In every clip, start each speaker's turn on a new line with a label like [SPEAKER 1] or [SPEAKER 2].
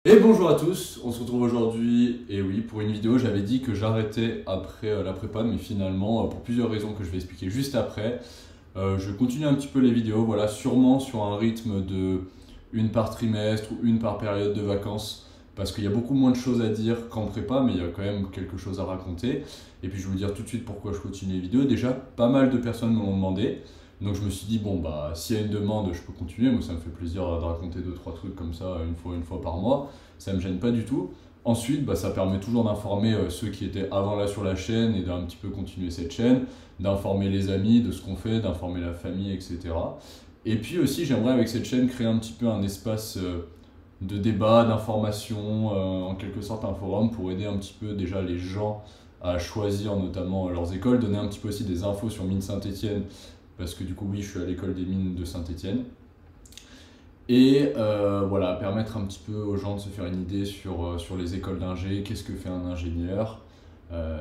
[SPEAKER 1] Et bonjour à tous, on se retrouve aujourd'hui, et oui, pour une vidéo. J'avais dit que j'arrêtais après la prépa, mais finalement, pour plusieurs raisons que je vais expliquer juste après, je continue un petit peu les vidéos, voilà, sûrement sur un rythme de une par trimestre ou une par période de vacances, parce qu'il y a beaucoup moins de choses à dire qu'en prépa, mais il y a quand même quelque chose à raconter. Et puis je vais vous dire tout de suite pourquoi je continue les vidéos. Déjà, pas mal de personnes me l'ont demandé. Donc je me suis dit, bon, bah, s'il y a une demande, je peux continuer. Moi, ça me fait plaisir de raconter 2-3 trucs comme ça, une fois par mois. Ça me gêne pas du tout. Ensuite, bah, ça permet toujours d'informer ceux qui étaient avant là sur la chaîne et d'un petit peu continuer cette chaîne, d'informer les amis de ce qu'on fait, d'informer la famille, etc. Et puis aussi, j'aimerais avec cette chaîne créer un petit peu un espace de débat, d'information, en quelque sorte un forum pour aider un petit peu déjà les gens à choisir notamment leurs écoles, donner un petit peu aussi des infos sur Mines Saint-Étienne, parce que du coup, oui, je suis à l'école des mines de Saint-Étienne. Et voilà, permettre un petit peu aux gens de se faire une idée sur les écoles d'ingé, qu'est-ce que fait un ingénieur.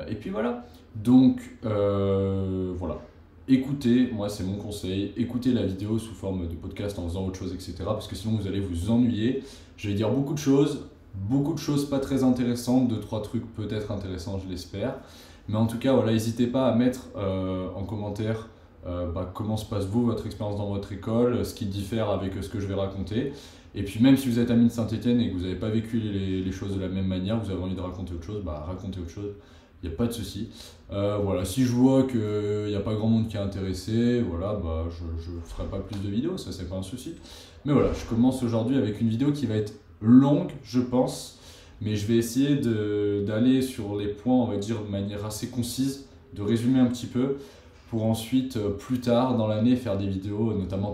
[SPEAKER 1] Et puis voilà. Donc voilà. Écoutez, moi c'est mon conseil, écoutez la vidéo sous forme de podcast en faisant autre chose, etc. Parce que sinon vous allez vous ennuyer. Je vais dire beaucoup de choses pas très intéressantes, 2-3 trucs peut-être intéressants, je l'espère. Mais en tout cas, voilà, n'hésitez pas à mettre en commentaire comment se passe vous, votre expérience dans votre école, ce qui diffère avec ce que je vais raconter. Et puis même si vous êtes ami de Saint-Étienne et que vous n'avez pas vécu les choses de la même manière, vous avez envie de raconter autre chose, bah racontez autre chose, il n'y a pas de souci. Voilà, si je vois qu'il n'y a pas grand monde qui est intéressé, voilà, bah, je ne ferai pas plus de vidéos, ça c'est pas un souci. Mais voilà, je commence aujourd'hui avec une vidéo qui va être longue, je pense, mais je vais essayer d'aller sur les points, on va dire, de manière assez concise, de résumer un petit peu, pour ensuite, plus tard dans l'année, faire des vidéos, notamment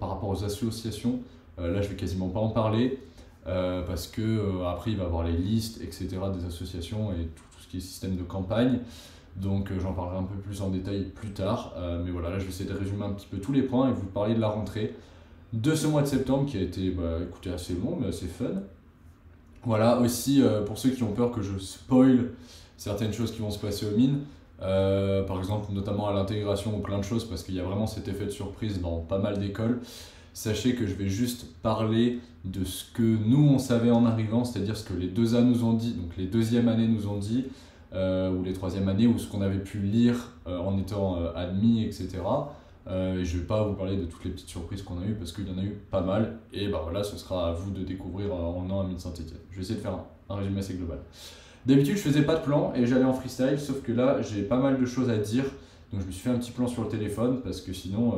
[SPEAKER 1] par rapport aux associations. Là, je vais quasiment pas en parler, parce que après, il va y avoir les listes, etc., des associations et tout ce qui est système de campagne. Donc, j'en parlerai un peu plus en détail plus tard. Mais voilà, là, je vais essayer de résumer un petit peu tous les points et vous parler de la rentrée de ce mois de septembre qui a été, bah, écoutez, assez long, mais assez fun. Voilà, aussi, pour ceux qui ont peur que je spoil certaines choses qui vont se passer aux mines, par exemple notamment à l'intégration ou plein de choses, parce qu'il y a vraiment cet effet de surprise dans pas mal d'écoles. Sachez que je vais juste parler de ce que nous on savait en arrivant, c'est-à-dire ce que les 2A nous ont dit, donc les deuxièmes années nous ont dit, ou les troisièmes années, ou ce qu'on avait pu lire en étant admis, etc. Et je ne vais pas vous parler de toutes les petites surprises qu'on a eues, parce qu'il y en a eu pas mal, et bah voilà, ce sera à vous de découvrir en an à Mines Saint-Étienne. Je vais essayer de faire un résumé assez global. D'habitude, je faisais pas de plan et j'allais en freestyle, sauf que là, j'ai pas mal de choses à dire. Donc, je me suis fait un petit plan sur le téléphone parce que sinon,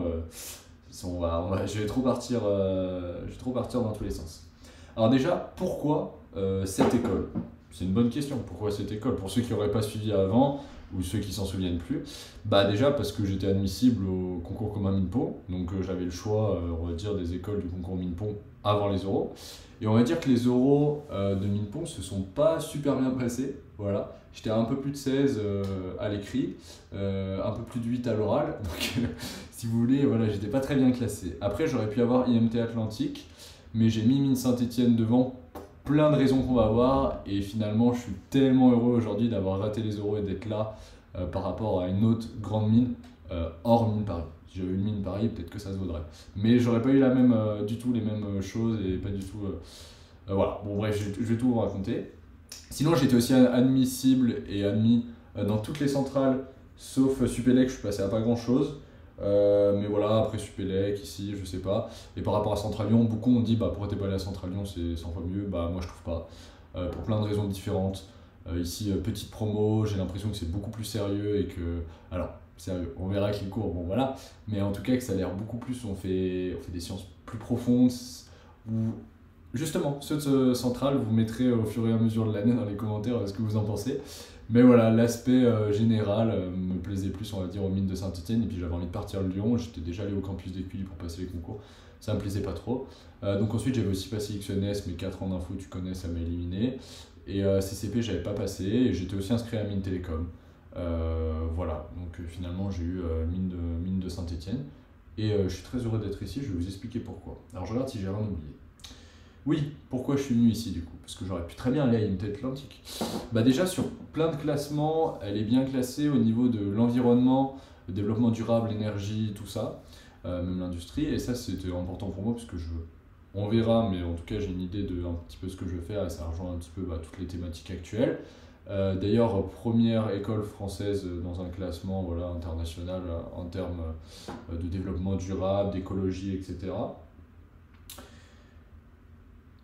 [SPEAKER 1] je vais trop partir, dans tous les sens. Alors, déjà, pourquoi cette école? C'est une bonne question. Pourquoi cette école? Pour ceux qui n'auraient pas suivi avant ou ceux qui s'en souviennent plus, bah déjà parce que j'étais admissible au concours commun Minpo, donc j'avais le choix, on va dire, des écoles du concours Minpo avant les oraux. Et on va dire que les oraux de Minpon se sont pas super bien passés. Voilà. J'étais à un peu plus de 16 à l'écrit, un peu plus de 8 à l'oral. Donc, si vous voulez, voilà, j'étais pas très bien classé. Après, j'aurais pu avoir IMT Atlantique, mais j'ai mis Mines Saint-Étienne devant. Plein de raisons qu'on va voir. Et finalement, je suis tellement heureux aujourd'hui d'avoir raté les oraux et d'être là par rapport à une autre grande mine, hors Mine Paris. Si j'avais une mine Paris, peut-être que ça se vaudrait. Mais j'aurais pas eu du tout les mêmes choses et pas du tout. Voilà, bon, bref, je vais tout vous raconter. Sinon, j'étais aussi admissible et admis dans toutes les centrales, sauf Supélec, je suis passé à pas grand chose. Mais voilà, après Supélec, ici, je sais pas. Et par rapport à Central Lyon, beaucoup ont dit bah pourquoi t'es pas allé à Central Lyon, c'est 100 fois mieux. Bah moi je trouve pas, pour plein de raisons différentes. Ici, petite promo, j'ai l'impression que c'est beaucoup plus sérieux et que. Alors, sérieux, on verra avec les cours, bon voilà. Mais en tout cas, que ça a l'air beaucoup plus, on fait des sciences plus profondes. Où, justement, ceux de Central, vous mettrez au fur et à mesure de l'année dans les commentaires ce que vous en pensez. Mais voilà, l'aspect général me plaisait plus, on va dire, aux mines de Saint-Étienne. Et puis j'avais envie de partir à Lyon. J'étais déjà allé au campus d'Écully pour passer les concours. Ça me plaisait pas trop. Donc ensuite, j'avais aussi passé XNS, mais 4 ans d'info, tu connais, ça m'a éliminé. Et CCP, j'avais pas passé. Et j'étais aussi inscrit à Mines Télécom. Voilà, donc finalement, j'ai eu mine de Saint-Étienne. Et je suis très heureux d'être ici. Je vais vous expliquer pourquoi. Alors je regarde si j'ai rien oublié. Oui, pourquoi je suis venu ici du coup? Parce que j'aurais pu très bien aller à IMT Atlantique. Bah déjà sur plein de classements, elle est bien classée au niveau de l'environnement, le développement durable, l'énergie, tout ça, même l'industrie. Et ça c'était important pour moi parce que je veux On verra, mais en tout cas j'ai une idée de un petit peu ce que je veux faire et ça rejoint un petit peu toutes les thématiques actuelles. D'ailleurs, première école française dans un classement voilà, international en termes de développement durable, d'écologie, etc.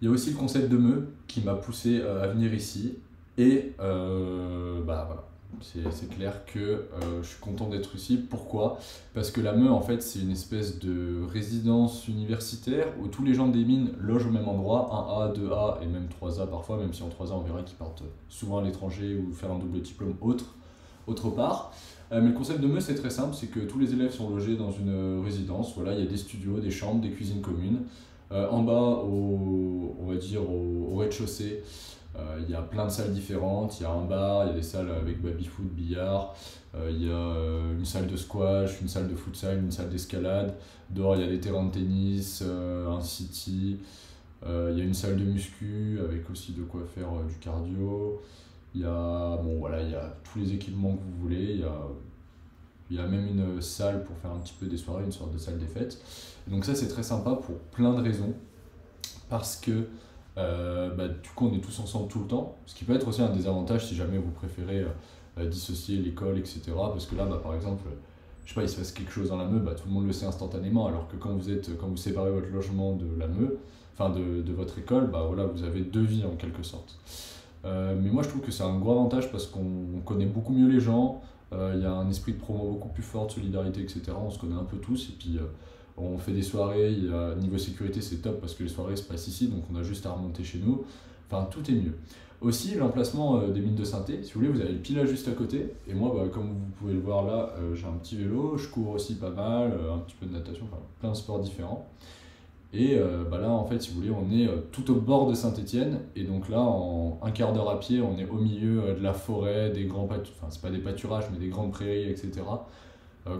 [SPEAKER 1] Il y a aussi le concept de MEU qui m'a poussé à venir ici. Et voilà, c'est clair que je suis content d'être ici. Pourquoi? Parce que la MEU, en fait, c'est une espèce de résidence universitaire où tous les gens des mines logent au même endroit, 1A, 2A et même 3A parfois, même si en 3A on verra qu'ils partent souvent à l'étranger ou faire un double diplôme autre part. Mais le concept de MEU, c'est très simple, c'est que tous les élèves sont logés dans une résidence. Voilà, il y a des studios, des chambres, des cuisines communes. En bas, on va dire au rez-de-chaussée, il y a plein de salles différentes. Il y a un bar, il y a des salles avec baby-foot, billard, il y a une salle de squash, une salle de futsal, une salle d'escalade. Dehors, il y a des terrains de tennis, un city, il y a une salle de muscu avec aussi de quoi faire du cardio. Il y a, il y a tous les équipements que vous voulez. Il y a même une salle pour faire un petit peu des soirées, une sorte de salle des fêtes. Donc ça, c'est très sympa pour plein de raisons. Parce que du coup, on est tous ensemble tout le temps. Ce qui peut être aussi un désavantage si jamais vous préférez dissocier l'école, etc. Parce que là, par exemple, je sais pas, il se passe quelque chose dans la MEU, tout le monde le sait instantanément. Alors que quand vous séparez votre logement de la MEU, enfin de votre école, voilà, vous avez deux vies en quelque sorte. Mais moi, je trouve que c'est un gros avantage parce qu'on connaît beaucoup mieux les gens. Il y a un esprit de promo beaucoup plus fort, de solidarité, etc. On se connaît un peu tous et puis on fait des soirées. Niveau sécurité, c'est top parce que les soirées se passent ici, donc on a juste à remonter chez nous. Enfin, tout est mieux. Aussi, l'emplacement des mines de synthé, si vous voulez, vous avez le Pila juste à côté. Et moi, comme vous pouvez le voir là, j'ai un petit vélo, je cours aussi pas mal, un petit peu de natation, enfin plein de sports différents. Et là, en fait, si vous voulez, on est tout au bord de Saint-Étienne. Et donc là, en un quart d'heure à pied, on est au milieu de la forêt, des grands enfin, c'est pas des pâturages, mais des grandes prairies, etc.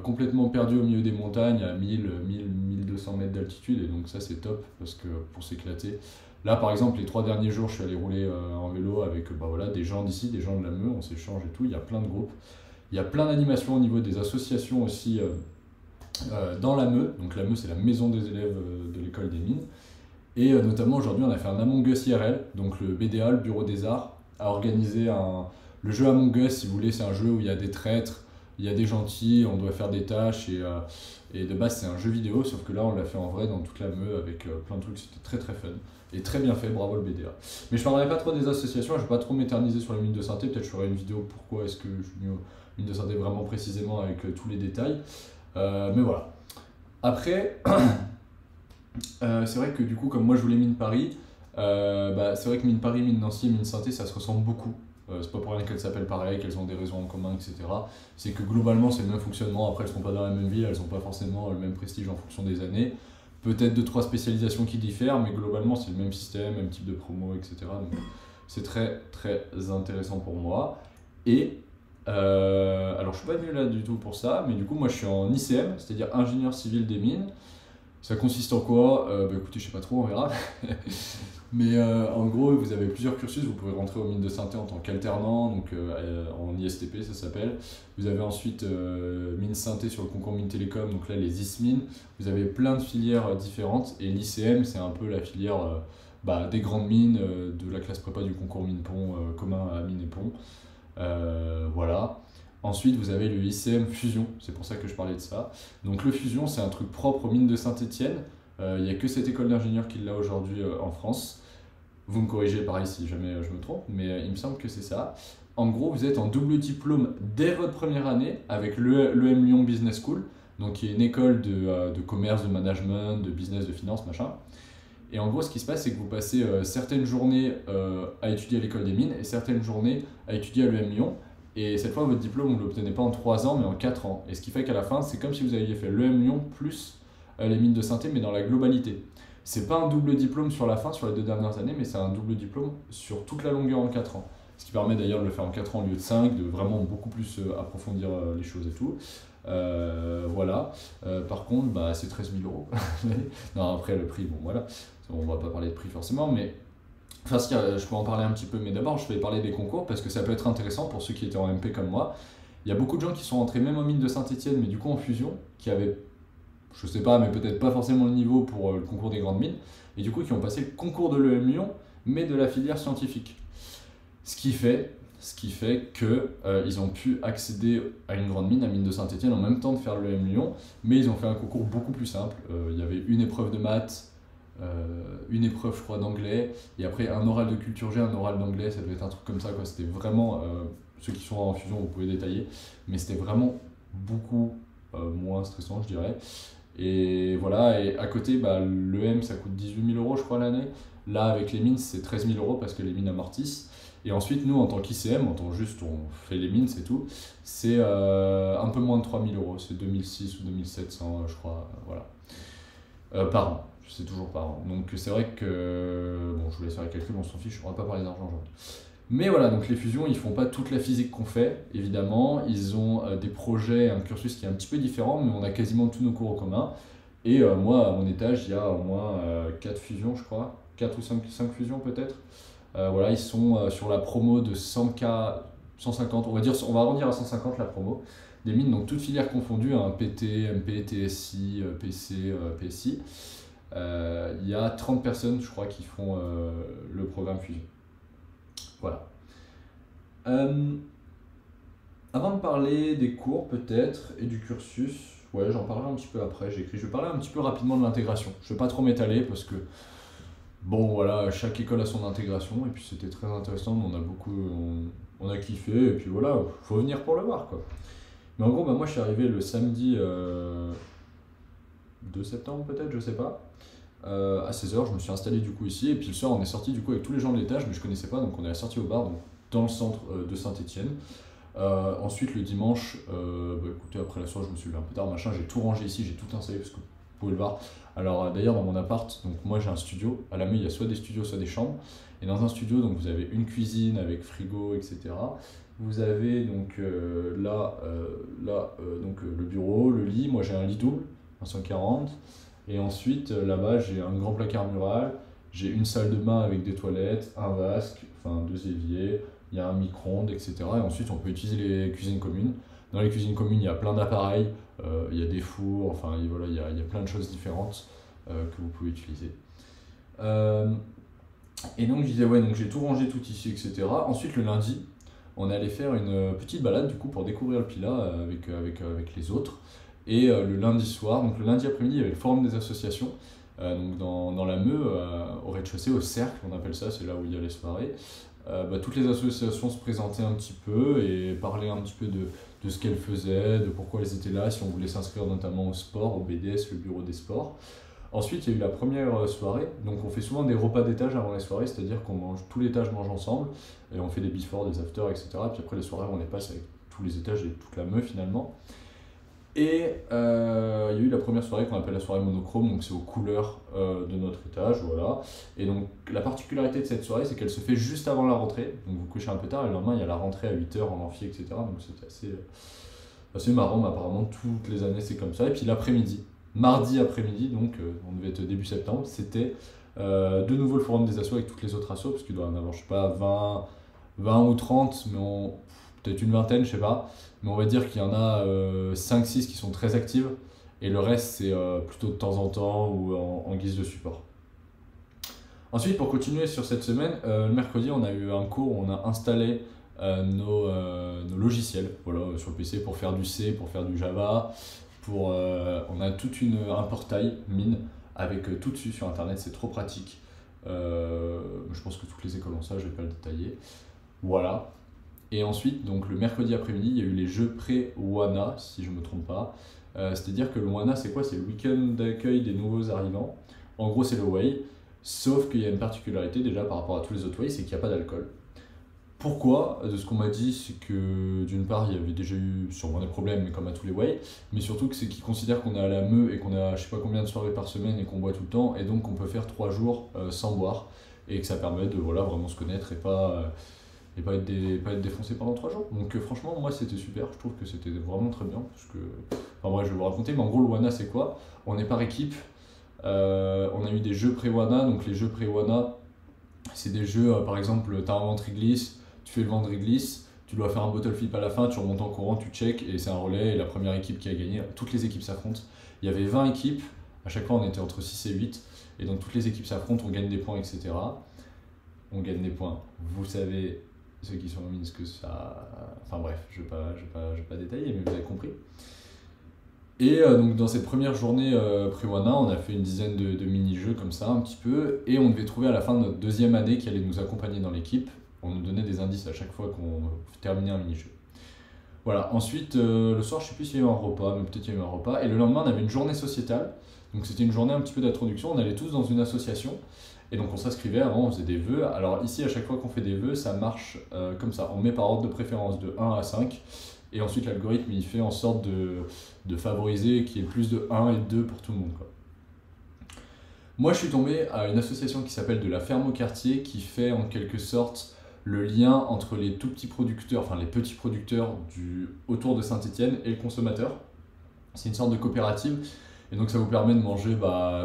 [SPEAKER 1] Complètement perdu au milieu des montagnes, à 1200 mètres d'altitude. Et donc ça, c'est top parce que pour s'éclater. Là, par exemple, les 3 derniers jours, je suis allé rouler en vélo avec des gens d'ici, des gens de la MEU, on s'échange et tout. Il y a plein de groupes. Il y a plein d'animations au niveau des associations aussi. Dans la MEU, donc la MEU c'est la maison des élèves de l'école des mines, et notamment aujourd'hui on a fait un Among Us IRL, donc le BDA, le Bureau des Arts, a organisé le jeu Among Us, si vous voulez, c'est un jeu où il y a des traîtres, il y a des gentils, on doit faire des tâches, et de base c'est un jeu vidéo, sauf que là on l'a fait en vrai dans toute la MEU avec plein de trucs, c'était très très fun, et très bien fait, bravo le BDA. Mais je parlerai pas trop des associations, je vais pas trop m'éterniser sur les mines de synthé, peut-être je ferai une vidéo pourquoi est-ce que je suis venu aux mines de synthé vraiment précisément avec tous les détails. Mais voilà. Après, c'est vrai que du coup, comme moi je voulais Mine Paris, c'est vrai que Mine Paris, Mine Nancy et Mine Synthé, ça se ressemble beaucoup. C'est pas pour rien qu'elles s'appellent pareil, qu'elles ont des réseaux en commun, etc. C'est que globalement, c'est le même fonctionnement. Après, elles sont pas dans la même ville, elles n'ont pas forcément le même prestige en fonction des années. Peut-être 2-3 spécialisations qui diffèrent, mais globalement, c'est le même système, même type de promo, etc. Donc, c'est très très intéressant pour moi. Et alors je suis pas venu là du tout pour ça, mais du coup moi je suis en ICM, c'est-à-dire ingénieur civil des mines. Ça consiste en quoi? Écoutez, je sais pas trop, on verra. Mais en gros, vous avez plusieurs cursus, vous pouvez rentrer aux mines de synthé en tant qu'alternant, donc en ISTP ça s'appelle. Vous avez ensuite mine synthé sur le concours mine télécom, donc là les ISMIN. Vous avez plein de filières différentes, et l'ICM c'est un peu la filière des grandes mines, de la classe prépa du concours mine-pont commun à mine et pont. Voilà. Ensuite, vous avez le ICM Fusion, c'est pour ça que je parlais de ça. Donc le Fusion, c'est un truc propre aux mines de Saint-Étienne. Il n'y a que cette école d'ingénieurs qui l'a aujourd'hui en France. Vous me corrigez pareil si jamais je me trompe, mais il me semble que c'est ça. En gros, vous êtes en double diplôme dès votre première année avec l'EM Lyon Business School, donc qui est une école de commerce, de management, de business, de finance, machin. Et en gros, ce qui se passe, c'est que vous passez certaines journées à étudier à l'école des mines et certaines journées à étudier à l'EM Lyon. Et cette fois, votre diplôme, vous ne l'obtenez pas en 3 ans, mais en 4 ans. Et ce qui fait qu'à la fin, c'est comme si vous aviez fait l'EM Lyon plus les mines de synthé, mais dans la globalité. C'est pas un double diplôme sur la fin, sur les 2 dernières années, mais c'est un double diplôme sur toute la longueur en 4 ans. Ce qui permet d'ailleurs de le faire en 4 ans au lieu de 5, de vraiment beaucoup plus approfondir les choses et tout. Voilà. Par contre, c'est 13 000 euros. Non, après le prix, bon voilà. On va pas parler de prix forcément, mais enfin, je peux en parler un petit peu, mais d'abord je vais parler des concours parce que ça peut être intéressant pour ceux qui étaient en MP comme moi. Il y a beaucoup de gens qui sont entrés même en mine de Saint-Étienne, mais du coup en fusion, qui avaient je sais pas, mais peut-être pas forcément le niveau pour le concours des grandes mines, et du coup qui ont passé le concours de l'EM Lyon, mais de la filière scientifique. Ce qui fait qu'ils ont pu accéder à une grande mine, à Mine de Saint-Étienne, en même temps de faire l'EM Lyon, mais ils ont fait un concours beaucoup plus simple. Il y avait une épreuve de maths, une épreuve, je crois, d'anglais, et après un oral de culture G, un oral d'anglais, ça devait être un truc comme ça, quoi. C'était vraiment, ceux qui sont en fusion, vous pouvez détailler, mais c'était vraiment beaucoup moins stressant, je dirais. Et voilà, et à côté, l'EM, ça coûte 18 000 euros, je crois, l'année. Là, avec les mines, c'est 13 000 euros parce que les mines amortissent. Et ensuite, nous, en tant qu'ICM, on fait les mines, c'est tout, c'est un peu moins de 3 000 euros, c'est 2006 ou 2700, je crois, voilà. Par an, c'est toujours par an. Donc c'est vrai que, bon, je vous laisse faire les calculs, on s'en fiche, on va pas parler d'argent aujourd'hui. Mais voilà, donc les fusions, ils font pas toute la physique qu'on fait, évidemment. Ils ont des projets, un cursus qui est un petit peu différent, mais on a quasiment tous nos cours en commun. Et moi, à mon étage, il y a au moins 4 fusions, je crois. 4 ou 5 fusions peut-être. Voilà, ils sont sur la promo de 100K, 150, on va arrondir à 150 la promo. Des mines, donc toutes filières confondues, hein, PT, MP, TSI, PC, PSI. Il y a 30 personnes, je crois, qui font le programme fusion. Voilà. Avant de parler des cours peut-être et du cursus, ouais, j'en parlerai un petit peu après, je vais parler un petit peu rapidement de l'intégration. Je ne vais pas trop m'étaler parce que, bon voilà, chaque école a son intégration et puis c'était très intéressant, on a kiffé et puis voilà, faut venir pour le voir quoi. Mais en gros, moi je suis arrivé le samedi 2 septembre peut-être, je sais pas. À 16h, je me suis installé du coup ici, et puis le soir, on est sorti du coup avec tous les gens de l'étage, mais je connaissais pas, donc on est sorti au bar, donc dans le centre de Saint-Étienne. Ensuite, le dimanche, écoutez, après la soirée, je me suis levé un peu tard, machin, j'ai tout rangé ici, j'ai tout installé parce que vous pouvez le voir. Alors d'ailleurs, dans mon appart, donc moi j'ai un studio, à la maison il y a soit des studios, soit des chambres, et dans un studio, donc vous avez une cuisine avec frigo, etc. Vous avez donc le bureau, le lit, moi j'ai un lit double, un 140. Et ensuite, là-bas, j'ai un grand placard mural, j'ai une salle de bain avec des toilettes, un vasque, enfin 2 éviers, il y a un micro-ondes, etc. Et ensuite, on peut utiliser les cuisines communes. Dans les cuisines communes, il y a plein d'appareils, il y a des fours, enfin voilà, il y a plein de choses différentes que vous pouvez utiliser. Et donc, je disais, ouais, donc j'ai tout rangé tout ici, etc. Ensuite, le lundi, on est allé faire une petite balade du coup pour découvrir le Pilat avec les autres. Et le lundi soir, donc le lundi après-midi, il y avait le forum des associations, donc dans la Meux, au rez-de-chaussée, au cercle, on appelle ça, c'est là où il y a les soirées. Toutes les associations se présentaient un petit peu et parlaient un petit peu de ce qu'elles faisaient, de pourquoi elles étaient là, si on voulait s'inscrire notamment au sport, au BDS, le bureau des sports. Ensuite, il y a eu la première soirée, donc on fait souvent des repas d'étage avant les soirées, c'est-à-dire qu'on mange, tout l'étage mange ensemble, et on fait des before, des after, etc. Puis après les soirées, on les passe avec tous les étages et toute la Meux finalement. Et il y a eu la première soirée qu'on appelle la soirée monochrome, donc c'est aux couleurs de notre étage, voilà. Et donc la particularité de cette soirée, c'est qu'elle se fait juste avant la rentrée, donc vous couchez un peu tard, et le lendemain il y a la rentrée à 8h en amphi, etc. Donc c'était assez marrant, mais apparemment toutes les années c'est comme ça. Et puis l'après-midi, mardi après-midi, donc on devait être début septembre, c'était de nouveau le forum des assos avec toutes les autres assos, parce qu'il doit en avoir, je sais pas, 20 ou 30, mais peut-être une vingtaine, je sais pas. Mais on va dire qu'il y en a 5-6 qui sont très actives et le reste c'est plutôt de temps en temps ou en guise de support. Ensuite, pour continuer sur cette semaine, le mercredi on a eu un cours où on a installé nos logiciels sur le PC pour faire du C, pour faire du Java. On a un portail mine avec tout dessus sur internet, c'est trop pratique. Je pense que toutes les écoles ont ça, je vais pas le détailler. Voilà. Et ensuite, donc le mercredi après-midi, il y a eu les jeux pré-WANA, si je ne me trompe pas. C'est-à-dire que le WANA, c'est quoi? C'est le week-end d'accueil des nouveaux arrivants. En gros, c'est le Way, sauf qu'il y a une particularité déjà par rapport à tous les autres Way, c'est qu'il n'y a pas d'alcool. Pourquoi? De ce qu'on m'a dit, c'est que d'une part, il y avait déjà eu sûrement des problèmes, mais comme à tous les Way, mais surtout que c'est qu'ils considèrent qu'on est à la Meux et qu'on a je sais pas combien de soirées par semaine et qu'on boit tout le temps, et donc on peut faire 3 jours sans boire, et que ça permet de vraiment se connaître et pas être défoncé pendant 3 jours. Donc franchement, moi c'était super, je trouve que c'était vraiment très bien. Parce que... Enfin bref, je vais vous raconter, mais en gros, le WANA c'est quoi? On est par équipe, on a eu des jeux pré-WANA, donc les jeux pré-WANA, c'est des jeux, par exemple, tu as un ventre glisse, tu fais le ventre glisse, tu dois faire un bottle flip à la fin, tu remontes en courant, tu check et c'est un relais et la première équipe qui a gagné. Toutes les équipes s'affrontent. Il y avait 20 équipes, à chaque fois on était entre 6 et 8 et donc toutes les équipes s'affrontent, on gagne des points, etc. On gagne des points. Vous savez, ceux qui sont en mine, ce que ça... Enfin bref, je ne vais pas détailler, mais vous avez compris. Et donc dans cette première journée pré-WANA, on a fait une dizaine de mini-jeux comme ça, un petit peu, et on devait trouver à la fin de notre deuxième année qui allait nous accompagner dans l'équipe. On nous donnait des indices à chaque fois qu'on terminait un mini-jeu. Voilà, ensuite, le soir, je ne sais plus s'il y a eu un repas, mais peut-être il y a eu un repas, et le lendemain, on avait une journée sociétale. Donc c'était une journée un petit peu d'introduction, on allait tous dans une association, et donc on s'inscrivait, avant on faisait des vœux. Alors ici, à chaque fois qu'on fait des vœux, ça marche comme ça, on met par ordre de préférence de 1 à 5, et ensuite l'algorithme il fait en sorte de favoriser qu'il y ait plus de 1 et 2 pour tout le monde, quoi. Moi je suis tombé à une association qui s'appelle De la Ferme au Quartier, qui fait en quelque sorte le lien entre les tout petits producteurs, enfin les petits producteurs autour de Saint-Étienne et le consommateur. C'est une sorte de coopérative, et donc ça vous permet de manger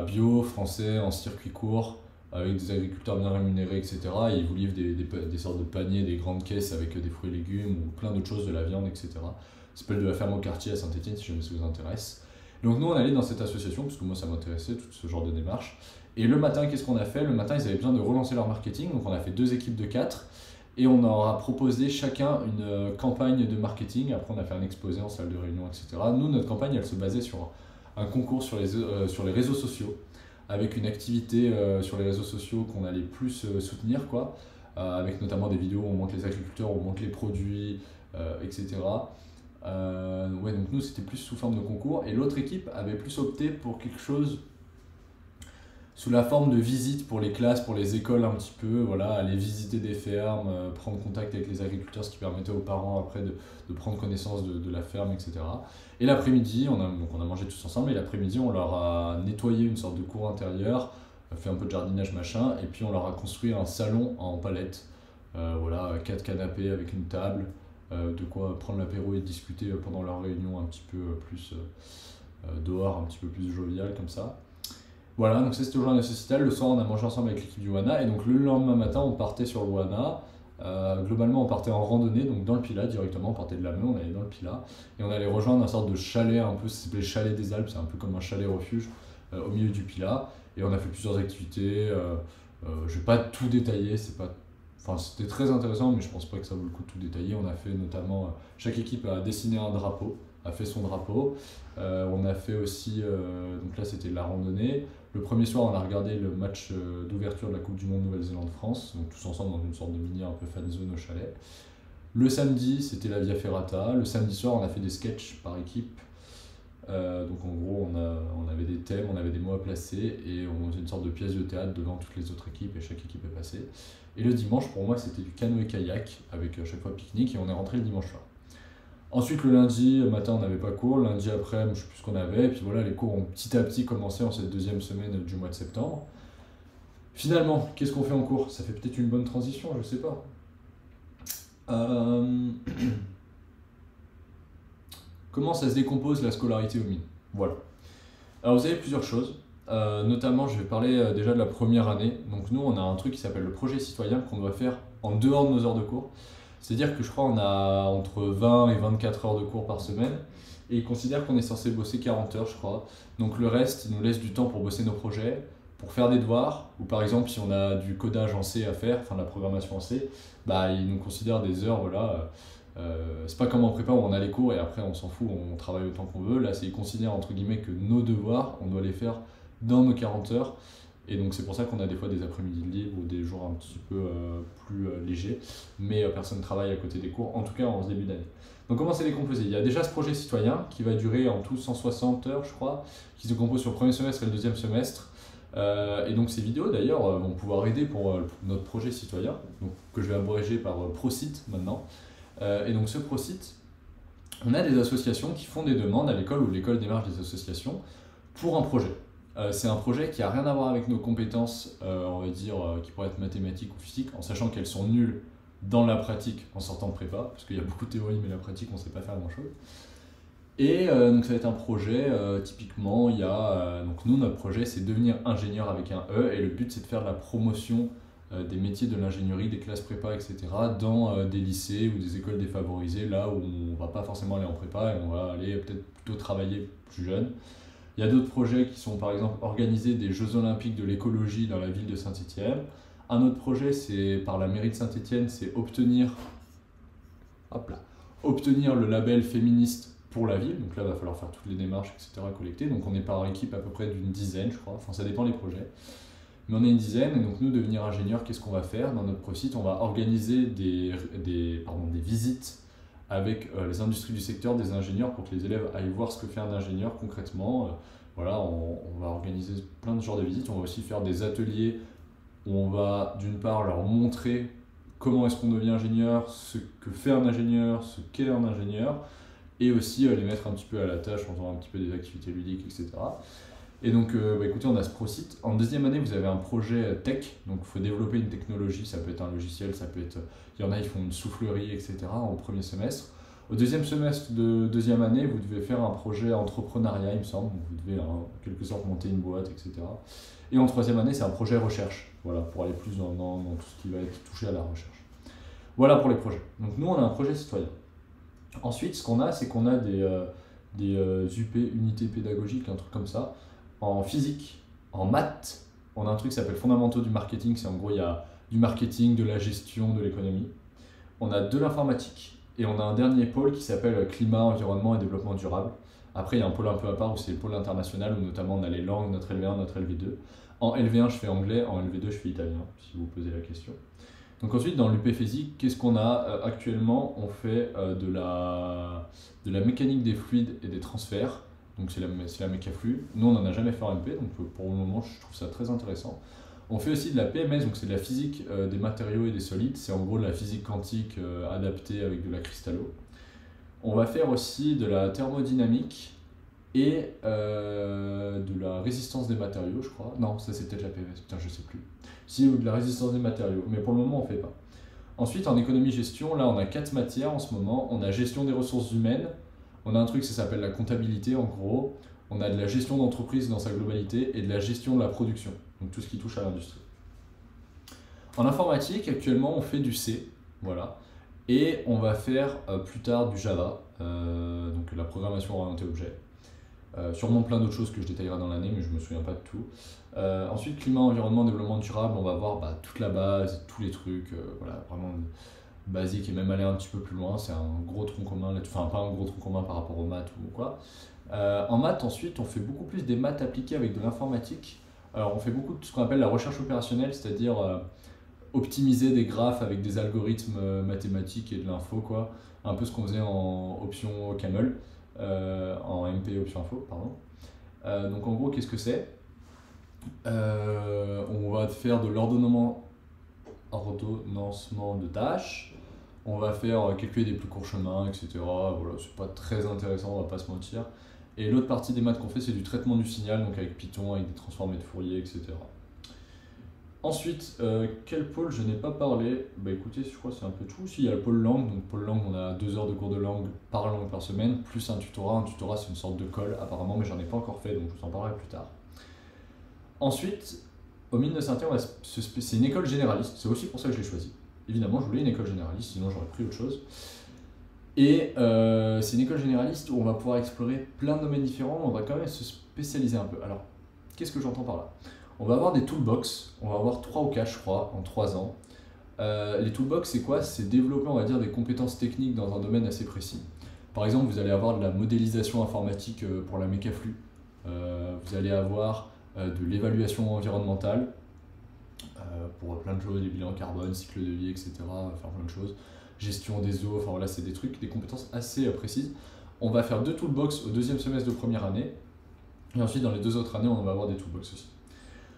[SPEAKER 1] bio, français, en circuit court, avec des agriculteurs bien rémunérés, etc. Et ils vous livrent des sortes de paniers, des grandes caisses avec des fruits et légumes ou plein d'autres choses, de la viande, etc. Ça s'appelle De la Ferme au Quartier à Saint-Étienne, si jamais ça vous intéresse. Donc nous on allait dans cette association, parce que moi ça m'intéressait, tout ce genre de démarche. Et le matin, qu'est-ce qu'on a fait? Le matin, ils avaient besoin de relancer leur marketing, donc on a fait 2 équipes de 4. Et on leur a proposé chacun une campagne de marketing. Après, on a fait un exposé en salle de réunion, etc. Nous, notre campagne, elle se basait sur un concours sur les réseaux sociaux, avec une activité sur les réseaux sociaux qu'on allait plus soutenir, quoi, avec notamment des vidéos où on montre les agriculteurs, où on montre les produits, etc. Ouais, donc nous, c'était plus sous forme de concours. Et l'autre équipe avait plus opté pour quelque chose sous la forme de visite pour les classes, pour les écoles un petit peu, voilà, aller visiter des fermes, prendre contact avec les agriculteurs, ce qui permettait aux parents après de prendre connaissance de la ferme, etc. Et l'après-midi, on a mangé tous ensemble, et l'après-midi, on leur a nettoyé une sorte de cour intérieure, fait un peu de jardinage, machin, et puis on leur a construit un salon en palette, voilà, 4 canapés avec une table, de quoi prendre l'apéro et discuter pendant leur réunion un petit peu plus dehors, un petit peu plus jovial comme ça. Voilà, donc ça c'était au journée sociétale. Le soir, on a mangé ensemble avec l'équipe du WANA, et donc le lendemain matin, on partait sur le WANA. Globalement, on partait en randonnée, donc dans le Pilat directement, on partait de la Meuse, on allait dans le Pilat, et on allait rejoindre un sorte de chalet, un peu, ça s'appelait Chalet des Alpes, c'est un peu comme un chalet refuge au milieu du Pilat, et on a fait plusieurs activités. Je vais pas tout détailler, enfin, c'était très intéressant, mais je pense pas que ça vaut le coup de tout détailler. On a fait notamment, chaque équipe a dessiné un drapeau, a fait son drapeau. On a fait aussi, donc là c'était la randonnée. Le premier soir, on a regardé le match d'ouverture de la Coupe du Monde Nouvelle-Zélande-France, donc tous ensemble dans une sorte de mini un peu fan zone au chalet. Le samedi, c'était la Via Ferrata. Le samedi soir, on a fait des sketchs par équipe. Donc en gros, on avait des thèmes, on avait des mots à placer, et on faisait une sorte de pièce de théâtre devant toutes les autres équipes, et chaque équipe est passée. Et le dimanche, pour moi, c'était du canoë-kayak, avec à chaque fois pique-nique, et on est rentré le dimanche soir. Ensuite, le lundi matin, on n'avait pas cours. Lundi après, je ne sais plus ce qu'on avait. Et puis voilà, les cours ont petit à petit commencé en cette deuxième semaine du mois de septembre. Finalement, qu'est-ce qu'on fait en cours? Ça fait peut-être une bonne transition, je ne sais pas. Comment ça se décompose la scolarité au mines? Voilà. Alors vous avez plusieurs choses. Notamment, je vais parler déjà de la première année. Donc nous, on a un truc qui s'appelle le projet citoyen qu'on doit faire en dehors de nos heures de cours. C'est-à-dire que je crois qu'on a entre 20 et 24 heures de cours par semaine, et ils considèrent qu'on est censé bosser 40 heures, je crois. Donc le reste, ils nous laissent du temps pour bosser nos projets, pour faire des devoirs, ou par exemple si on a du codage en C à faire, enfin de la programmation en C, ils nous considèrent des heures, voilà. C'est pas comme en prépa où on a les cours et après on s'en fout, on travaille autant qu'on veut. Là, ils considèrent entre guillemets que nos devoirs, on doit les faire dans nos 40 heures. Et donc c'est pour ça qu'on a des fois des après-midi libres ou des jours un petit peu plus légers, mais personne ne travaille à côté des cours, en tout cas en ce début d'année. Donc comment c'est décomposé? Il y a déjà ce projet citoyen qui va durer en tout 160 heures, je crois, qui se compose sur le premier semestre et le deuxième semestre. Et donc ces vidéos d'ailleurs vont pouvoir aider pour notre projet citoyen, donc, que je vais abréger par ProCite maintenant. Et donc ce ProCite, on a des associations qui font des demandes à l'école, ou l'école démarche des associations pour un projet. C'est un projet qui n'a rien à voir avec nos compétences, on va dire, qui pourraient être mathématiques ou physiques, en sachant qu'elles sont nulles dans la pratique en sortant de prépa, parce qu'il y a beaucoup de théorie, mais la pratique, on ne sait pas faire grand-chose. Et donc ça va être un projet, typiquement, il y a, donc nous, notre projet, c'est devenir ingénieur avec un E, et le but, c'est de faire de la promotion des métiers de l'ingénierie, des classes prépa, etc. dans des lycées ou des écoles défavorisées, là où on ne va pas forcément aller en prépa et on va aller peut-être plutôt travailler plus jeune. Il y a d'autres projets qui sont par exemple organiser des Jeux Olympiques de l'écologie dans la ville de Saint-Étienne. Un autre projet, c'est par la mairie de Saint-Étienne, c'est obtenir le label féministe pour la ville. Donc là, il va falloir faire toutes les démarches, etc., collecter. Donc on est par équipe à peu près d'une dizaine, je crois. Enfin, ça dépend des projets. Mais on est une dizaine, et donc nous, devenir ingénieur, qu'est-ce qu'on va faire? Dans notre site, on va organiser des visites avec les industries du secteur, des ingénieurs, pour que les élèves aillent voir ce que fait un ingénieur concrètement. Voilà, on va organiser plein de genres de visites. On va aussi faire des ateliers où on va d'une part leur montrer comment est-ce qu'on devient ingénieur, ce que fait un ingénieur, ce qu'est un ingénieur, et aussi les mettre un petit peu à la tâche en faisant un petit peu des activités ludiques, etc. Et donc, écoutez, on a ce ProSite. En deuxième année, vous avez un projet tech, donc il faut développer une technologie, ça peut être un logiciel, ça peut être... Il y en a, ils font une soufflerie, etc. au premier semestre. Au deuxième semestre de deuxième année, vous devez faire un projet entrepreneuriat, il me semble, donc vous devez en quelque sorte monter une boîte, etc. Et en troisième année, c'est un projet recherche, voilà, pour aller plus dans tout ce qui va être touché à la recherche. Voilà pour les projets. Donc nous, on a un projet citoyen. Ensuite, ce qu'on a, c'est qu'on a des UP, unités pédagogiques, un truc comme ça. En physique, en maths, on a un truc qui s'appelle fondamentaux du marketing. C'est en gros, il y a du marketing, de la gestion, de l'économie. On a de l'informatique et on a un dernier pôle qui s'appelle climat, environnement et développement durable. Après, il y a un pôle un peu à part où c'est le pôle international où notamment on a les langues, notre LV1, notre LV2. En LV1, je fais anglais, en LV2, je fais italien, si vous posez la question. Donc ensuite, dans l'UP physique, qu'est-ce qu'on a actuellement? On fait de la mécanique des fluides et des transferts. Donc c'est la mécaflux. Nous, on n'en a jamais fait en MP, donc pour le moment, je trouve ça très intéressant. On fait aussi de la PMS, donc c'est de la physique des matériaux et des solides. C'est en gros de la physique quantique adaptée avec de la cristallo. On va faire aussi de la thermodynamique et de la résistance des matériaux, je crois. Non, ça c'est peut-être la PMS, putain, je sais plus. Si, ou de la résistance des matériaux, mais pour le moment, on ne fait pas. Ensuite, en économie-gestion, là, on a 4 matières en ce moment. On a gestion des ressources humaines. On a un truc qui s'appelle la comptabilité, en gros. On a de la gestion d'entreprise dans sa globalité et de la gestion de la production, donc tout ce qui touche à l'industrie. En informatique, actuellement, on fait du C, voilà. Et on va faire plus tard du Java, donc la programmation orientée objet. Sûrement plein d'autres choses que je détaillerai dans l'année, mais je ne me souviens pas de tout. Ensuite, climat, environnement, développement durable, on va voir toute la base, tous les trucs, voilà, vraiment basique et même aller un petit peu plus loin. C'est un gros tronc commun, enfin pas un gros tronc commun par rapport aux maths ou quoi. En maths, ensuite, on fait beaucoup plus des maths appliquées avec de l'informatique. Alors, on fait beaucoup de ce qu'on appelle la recherche opérationnelle, c'est-à-dire optimiser des graphes avec des algorithmes mathématiques et de l'info, quoi. Un peu ce qu'on faisait en option Camel. En MP option info, pardon. Donc en gros, qu'est-ce que c'est? On va faire de l'ordonnancement de tâches. On va faire calculer des plus courts chemins, etc. Voilà, c'est pas très intéressant, on va pas se mentir. Et l'autre partie des maths qu'on fait, c'est du traitement du signal, donc avec Python, avec des transformés de Fourier, etc. Ensuite, quel pôle je n'ai pas parlé? Bah écoutez, je crois que c'est un peu tout. Si, il y a le pôle langue. Donc pôle langue, on a 2 heures de cours de langue par semaine, plus un tutorat. Un tutorat, c'est une sorte de colle apparemment, mais j'en ai pas encore fait, donc je vous en parlerai plus tard. Ensuite, aux Mines de Saint-Étienne, c'est une école généraliste. C'est aussi pour ça que je l'ai choisi. Évidemment, je voulais une école généraliste, sinon j'aurais pris autre chose. Et c'est une école généraliste où on va pouvoir explorer plein de domaines différents. On va quand même se spécialiser un peu. Alors, qu'est-ce que j'entends par là? On va avoir des toolbox, on va avoir 3 ou 4 je crois, en 3 ans. Les toolbox c'est quoi? C'est développer on va dire des compétences techniques dans un domaine assez précis. Par exemple, vous allez avoir de la modélisation informatique pour la mécaflux. Vous allez avoir de l'évaluation environnementale pour plein de choses, les bilans carbone, cycle de vie, etc. Faire plein de choses. Gestion des eaux, enfin voilà, c'est des trucs, des compétences assez précises. On va faire 2 toolbox au 2e semestre de première année. Et ensuite, dans les 2 autres années, on va avoir des toolbox aussi.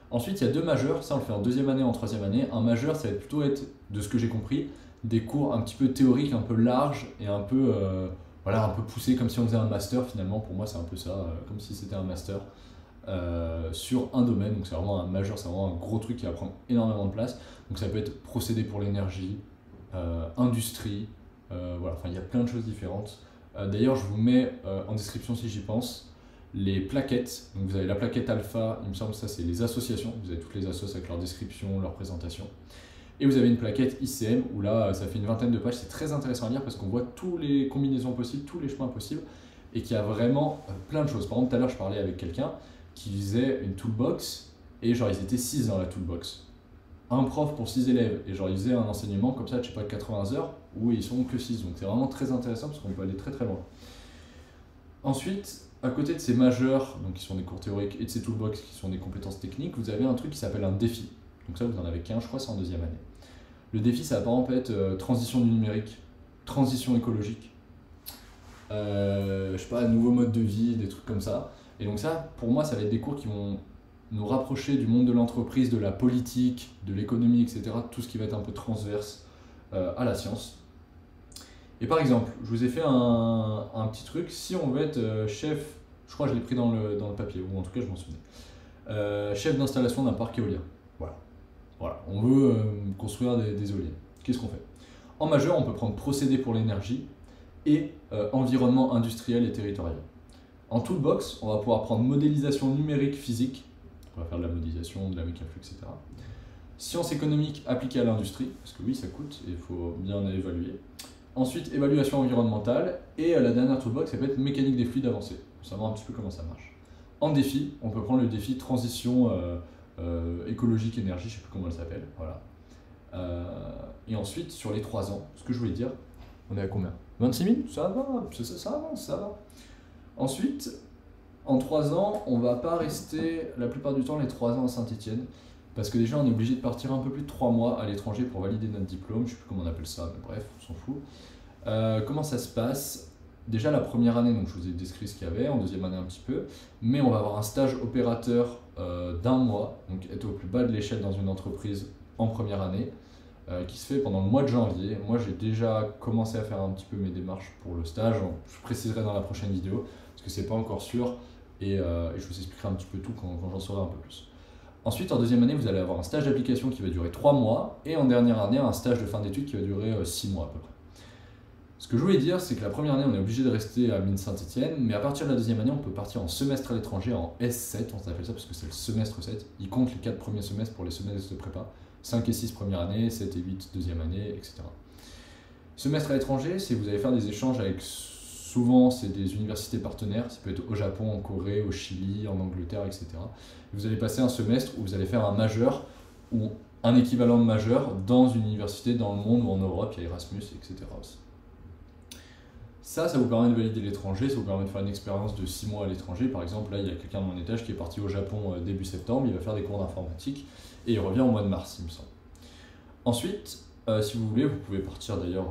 [SPEAKER 1] Ensuite, il y a 2 majeurs, ça on le fait en 2e année et en 3e année. Un majeur, ça va plutôt être, de ce que j'ai compris, des cours un petit peu théoriques, un peu larges et un peu, voilà, un peu poussés, comme si on faisait un master finalement. Pour moi, c'est un peu ça, comme si c'était un master sur un domaine. Donc c'est vraiment un majeur, c'est vraiment un gros truc qui va prendre énormément de place. Donc ça peut être procédé pour l'énergie, industrie, voilà, enfin il y a plein de choses différentes. D'ailleurs, je vous mets en description si j'y pense. les plaquettes. Donc vous avez la plaquette alpha, il me semble que ça c'est les associations, vous avez toutes les assos avec leur description, leur présentation. Et vous avez une plaquette ICM où là ça fait une vingtaine de pages, c'est très intéressant à lire parce qu'on voit toutes les combinaisons possibles, tous les chemins possibles et qu'il y a vraiment plein de choses. Par exemple tout à l'heure je parlais avec quelqu'un qui faisait une toolbox et genre ils étaient 6 dans la toolbox. Un prof pour 6 élèves et genre ils faisaient un enseignement comme ça, je sais pas, 80 heures où ils sont que 6. Donc c'est vraiment très intéressant parce qu'on peut aller très très loin. Ensuite, à côté de ces majeurs, donc qui sont des cours théoriques, et de ces toolbox qui sont des compétences techniques, vous avez un truc qui s'appelle un défi. Donc ça, vous en avez qu'un, je crois, c'est en deuxième année. Le défi, ça va par exemple être transition du numérique, transition écologique, je sais pas, nouveau mode de vie, des trucs comme ça. Et donc ça, pour moi, ça va être des cours qui vont nous rapprocher du monde de l'entreprise, de la politique, de l'économie, etc. Tout ce qui va être un peu transverse à la science. Et par exemple, je vous ai fait un petit truc, si on veut être chef, je crois que je l'ai pris dans le papier, ou en tout cas je m'en souvenais, chef d'installation d'un parc éolien. Voilà. On veut construire des éoliennes. Qu'est-ce qu'on fait? En majeur, on peut prendre procédé pour l'énergie et environnement industriel et territorial. En toolbox, on va pouvoir prendre modélisation numérique physique, on va faire de la modélisation, de la mécaflux, etc. Sciences économiques appliquées à l'industrie, parce que oui, ça coûte et il faut bien évaluer. Ensuite, évaluation environnementale. Et la dernière toolbox, ça peut être mécanique des fluides avancés, pour savoir un petit peu comment ça marche. En défi, on peut prendre le défi transition écologique énergie, je ne sais plus comment elle s'appelle. Voilà. Et ensuite, sur les 3 ans, ce que je voulais dire, on est à combien? 26 000? Ça va, ça avance, ça va. Ensuite, en 3 ans, on ne va pas rester la plupart du temps les 3 ans à Saint-Étienne. Parce que déjà, on est obligé de partir un peu plus de 3 mois à l'étranger pour valider notre diplôme. Je ne sais plus comment on appelle ça, mais bref, on s'en fout. Comment ça se passe? Déjà, la première année, donc je vous ai décrit ce qu'il y avait, en deuxième année un petit peu. Mais on va avoir un stage opérateur d'1 mois, donc être au plus bas de l'échelle dans une entreprise en première année, qui se fait pendant le mois de janvier. Moi, j'ai déjà commencé à faire un petit peu mes démarches pour le stage. Je préciserai dans la prochaine vidéo, parce que c'est pas encore sûr. Et je vous expliquerai un petit peu tout quand j'en saurai un peu plus. Ensuite, en deuxième année, vous allez avoir un stage d'application qui va durer 3 mois et en dernière année, un stage de fin d'études qui va durer 6 mois à peu près. Ce que je voulais dire, c'est que la première année, on est obligé de rester à Mines Saint-Étienne, mais à partir de la deuxième année, on peut partir en semestre à l'étranger, en S7, on s'appelle ça parce que c'est le semestre 7. Il compte les 4 premiers semestres pour les semestres de prépa, 5 et 6 première année, 7 et 8 deuxième année, etc. Semestre à l'étranger, c'est que vous allez faire des échanges avec, souvent, c'est des universités partenaires, ça peut être au Japon, en Corée, au Chili, en Angleterre, etc. Vous allez passer un semestre où vous allez faire un majeur ou un équivalent de majeur dans une université dans le monde ou en Europe, il y a Erasmus, etc. aussi. Ça vous permet de valider l'étranger, ça vous permet de faire une expérience de 6 mois à l'étranger. Par exemple, là, il y a quelqu'un de mon étage qui est parti au Japon début septembre, il va faire des cours d'informatique et il revient au mois de mars, il me semble. Ensuite, si vous voulez, vous pouvez partir d'ailleurs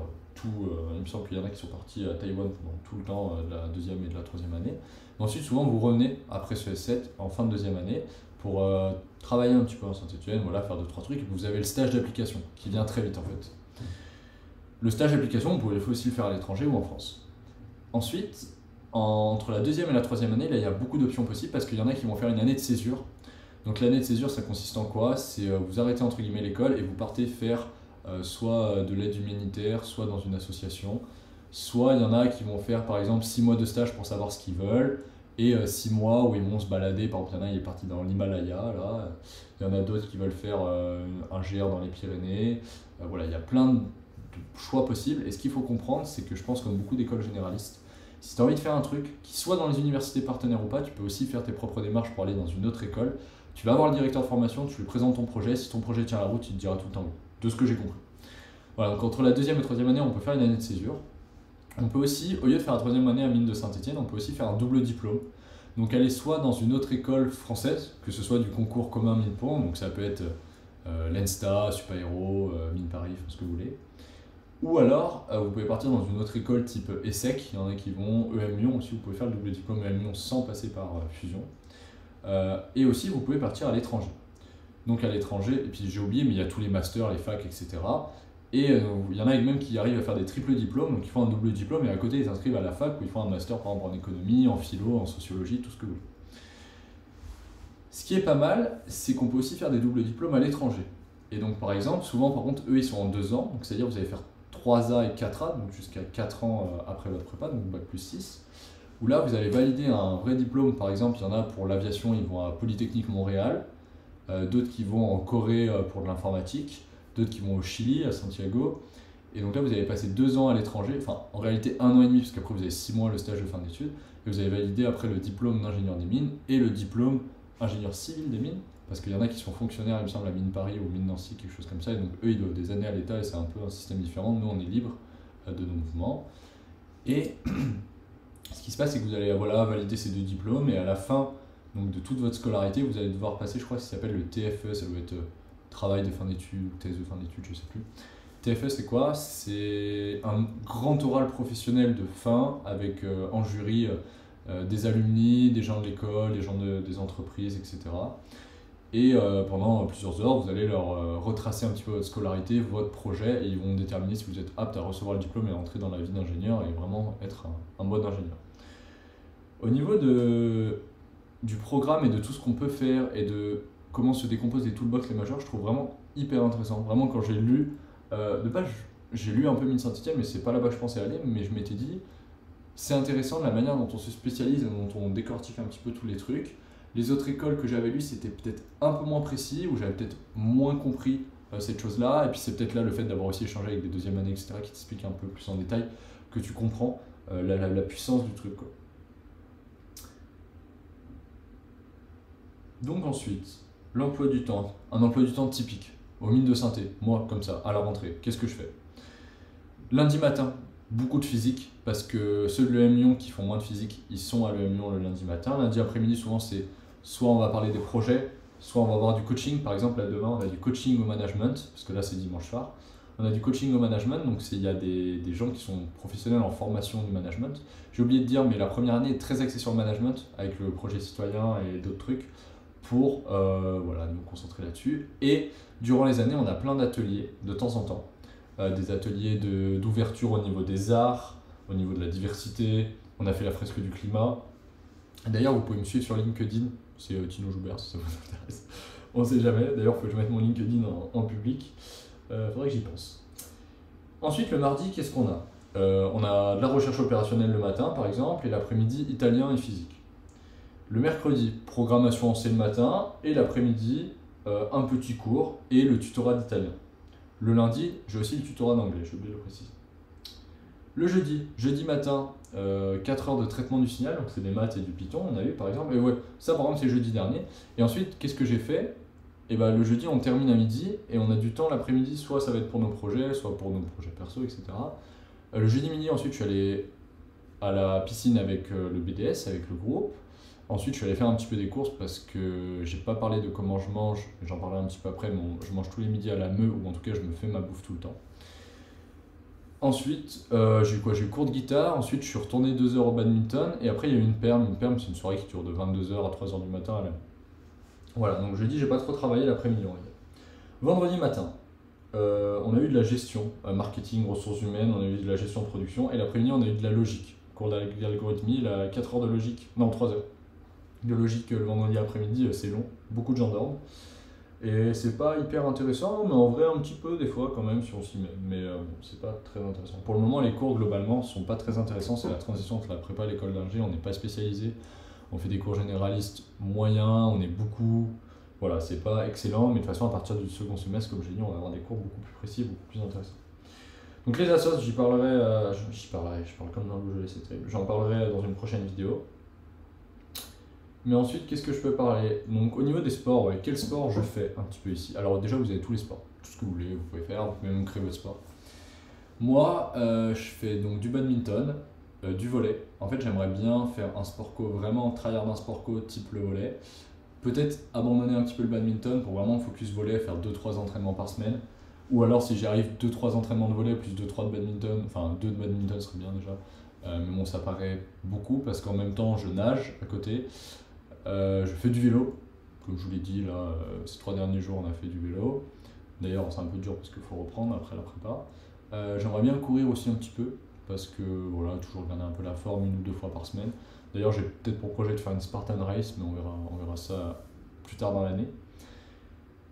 [SPEAKER 1] il me semble qu'il y en a qui sont partis à Taïwan pendant tout le temps de la deuxième et de la troisième année. Mais ensuite, souvent, vous revenez après ce S7 en fin de deuxième année pour travailler un petit peu en Saint-Étienne, voilà, faire 2-3 trucs. Et puis vous avez le stage d'application qui vient très vite en fait. Le stage d'application, vous pouvez aussi le faire à l'étranger ou en France. Ensuite, entre la deuxième et la troisième année, là, il y a beaucoup d'options possibles parce qu'il y en a qui vont faire une année de césure. Donc l'année de césure, ça consiste en quoi? C'est vous arrêtez entre guillemets l'école et vous partez faire soit de l'aide humanitaire, soit dans une association. Soit il y en a qui vont faire par exemple 6 mois de stage pour savoir ce qu'ils veulent et 6 mois où ils vont se balader. Par exemple, il y en a qui est parti dans l'Himalaya, là. Il y en a d'autres qui veulent faire un GR dans les Pyrénées. Voilà, il y a plein de choix possibles. Et ce qu'il faut comprendre, c'est que je pense comme beaucoup d'écoles généralistes, si tu as envie de faire un truc, qui soit dans les universités partenaires ou pas, tu peux aussi faire tes propres démarches pour aller dans une autre école. Tu vas voir le directeur de formation, tu lui présentes ton projet. Si ton projet tient la route, il te dira tout le temps oui. De ce que j'ai compris. Voilà, donc entre la deuxième et troisième année, on peut faire une année de césure. On peut aussi, au lieu de faire la troisième année à Mines de Saint-Étienne, on peut aussi faire un double diplôme. Donc aller soit dans une autre école française, que ce soit du concours commun Mines-Pont, donc ça peut être l'ENSTA, Supaéro, Mines Paris, ce que vous voulez. Ou alors, vous pouvez partir dans une autre école type ESSEC, il y en a qui vont, EM Lyon aussi, vous pouvez faire le double diplôme EM Lyon sans passer par fusion. Et aussi, vous pouvez partir à l'étranger. Donc à l'étranger, et puis j'ai oublié, mais il y a tous les masters, les facs, etc. Et il y en a même qui arrivent à faire des triples diplômes, donc ils font un double diplôme et à côté ils s'inscrivent à la fac où ils font un master par exemple en économie, en philo, en sociologie, tout ce que vous voulez. Ce qui est pas mal, c'est qu'on peut aussi faire des doubles diplômes à l'étranger. Et donc par exemple, souvent par contre, eux ils sont en 2 ans, donc c'est-à-dire vous allez faire 3A et 4A, donc jusqu'à 4 ans après votre prépa, donc bac plus 6. où là vous allez valider un vrai diplôme. Par exemple, il y en a pour l'aviation, ils vont à Polytechnique Montréal, d'autres qui vont en Corée pour de l'informatique, d'autres qui vont au Chili, à Santiago. Et donc là, vous allez passer 2 ans à l'étranger, enfin en réalité 1 an et demi, parce qu'après vous avez 6 mois le stage de fin d'études, et vous allez valider après le diplôme d'ingénieur des mines et le diplôme ingénieur civil des mines, parce qu'il y en a qui sont fonctionnaires, il me semble, à Mine Paris ou Mine Nancy, quelque chose comme ça, et donc eux, ils doivent des années à l'État, et c'est un peu un système différent. Nous, on est libre de nos mouvements. Et ce qui se passe, c'est que vous allez valider ces 2 diplômes, et à la fin donc, de toute votre scolarité, vous allez devoir passer, je crois que ça s'appelle le TFE, ça doit être travail de fin d'études ou thèse de fin d'études, je sais plus. TFE, c'est quoi? C'est un grand oral professionnel de fin avec en jury des alumni, des gens de l'école, des gens des entreprises, etc. Et pendant plusieurs heures, vous allez leur retracer un petit peu votre scolarité, votre projet, et ils vont déterminer si vous êtes apte à recevoir le diplôme et à entrer dans la vie d'ingénieur et vraiment être un bon ingénieur. Au niveau du programme et de tout ce qu'on peut faire et de comment se décomposent les toolbox, les majors, je trouve vraiment hyper intéressant. Vraiment, quand j'ai lu, de base, j'ai lu un peu Mine Saint-Etienne, mais c'est pas là-bas que je pensais aller, mais je m'étais dit, c'est intéressant de la manière dont on se spécialise et dont on décortique un petit peu tous les trucs. Les autres écoles que j'avais lues, c'était peut-être un peu moins précis, ou j'avais peut-être moins compris cette chose-là, et puis c'est peut-être là le fait d'avoir aussi échangé avec des deuxièmes années, etc., qui t'expliquent un peu plus en détail, que tu comprends la puissance du truc, quoi. Donc ensuite, l'emploi du temps, un emploi du temps typique, aux mines de synthé, moi comme ça, à la rentrée, qu'est-ce que je fais? Lundi matin, beaucoup de physique, parce que ceux de l'EM Lyon qui font moins de physique, ils sont à l'EM Lyon le lundi matin. Lundi après-midi, souvent c'est soit on va parler des projets, soit on va avoir du coaching. Par exemple, là demain, on a du coaching au management, parce que là c'est dimanche soir. On a du coaching au management, donc il y a des gens qui sont professionnels en formation du management. J'ai oublié de dire, mais la première année est très axée sur le management, avec le projet citoyen et d'autres trucs, pour nous concentrer là-dessus. Et durant les années, on a plein d'ateliers de temps en temps. Des ateliers d'ouverture au niveau des arts, au niveau de la diversité. On a fait la fresque du climat. D'ailleurs, vous pouvez me suivre sur LinkedIn, c'est Tino Joubert si ça vous intéresse. On ne sait jamais, d'ailleurs, il faut que je mette mon LinkedIn en public. Faudrait que j'y pense. Ensuite, le mardi, qu'est-ce qu'on a? On a de la recherche opérationnelle le matin, par exemple, et l'après-midi, italien et physique. Le mercredi, programmation en C le matin, et l'après-midi, un petit cours et le tutorat d'italien. Le lundi, j'ai aussi le tutorat d'anglais, j'ai oublié de le préciser. Le jeudi matin, 4 heures de traitement du signal, donc c'est des maths et du Python, on a eu par exemple. Et ouais, ça par exemple c'est jeudi dernier. Et ensuite, qu'est-ce que j'ai fait? Et ben, le jeudi, on termine à midi et on a du temps l'après-midi, soit ça va être pour nos projets, soit pour nos projets perso, etc. Le jeudi midi, ensuite, je suis allé à la piscine avec le BDS, avec le groupe. Ensuite, je suis allé faire un petit peu des courses parce que j'ai pas parlé de comment je mange, j'en parlerai un petit peu après, mais je mange tous les midis à la Meu, ou en tout cas je me fais ma bouffe tout le temps. Ensuite, j'ai eu cours de guitare, ensuite je suis retourné 2 heures au badminton, et après il y a eu une perm. Une perm, c'est une soirée qui dure de 22 h à 3 h du matin à la Meu. Voilà, donc jeudi, j'ai pas trop travaillé l'après-midi, on va dire. Vendredi matin, on a eu de la gestion, marketing, ressources humaines, on a eu de la gestion de production, et l'après-midi, on a eu de la logique. Cours d'algorithmie, 4 heures de logique, non 3 heures. De logique le vendredi après-midi, c'est long, beaucoup de gens dorment. Et c'est pas hyper intéressant, mais en vrai un petit peu des fois quand même si on s'y met. Mais bon, c'est pas très intéressant. Pour le moment, les cours globalement sont pas très intéressants, c'est la transition entre la prépa et l'école d'ingé, on n'est pas spécialisé. On fait des cours généralistes moyens, on est beaucoup. Voilà, c'est pas excellent, mais de toute façon, à partir du second semestre, comme j'ai dit, on va avoir des cours beaucoup plus précis, beaucoup plus intéressants. Donc les assos, je parle comme dans le jeu, c'est terrible. J'en parlerai dans une prochaine vidéo. Mais ensuite, qu'est-ce que je peux parler? Donc au niveau des sports, ouais, quel sport je fais un petit peu ici? Alors déjà, vous avez tous les sports, tout ce que vous voulez, vous pouvez faire, vous pouvez même créer votre sport. Moi, je fais donc du badminton, du volley. En fait, j'aimerais bien faire un sport co, vraiment tryhard un sport co type le volley. Peut-être abandonner un petit peu le badminton pour vraiment focus volley, faire 2-3 entraînements par semaine. Ou alors si j'y arrive 2-3 entraînements de volley plus 2-3 de badminton, enfin 2 de badminton serait bien déjà. Mais bon, ça paraît beaucoup parce qu'en même temps, je nage à côté. Je fais du vélo, comme je vous l'ai dit là, ces 3 derniers jours on a fait du vélo. D'ailleurs c'est un peu dur parce qu'il faut reprendre après la prépa. J'aimerais bien courir aussi un petit peu, parce que voilà, toujours garder un peu la forme 1 ou 2 fois par semaine. D'ailleurs j'ai peut-être pour projet de faire une Spartan Race, mais on verra ça plus tard dans l'année.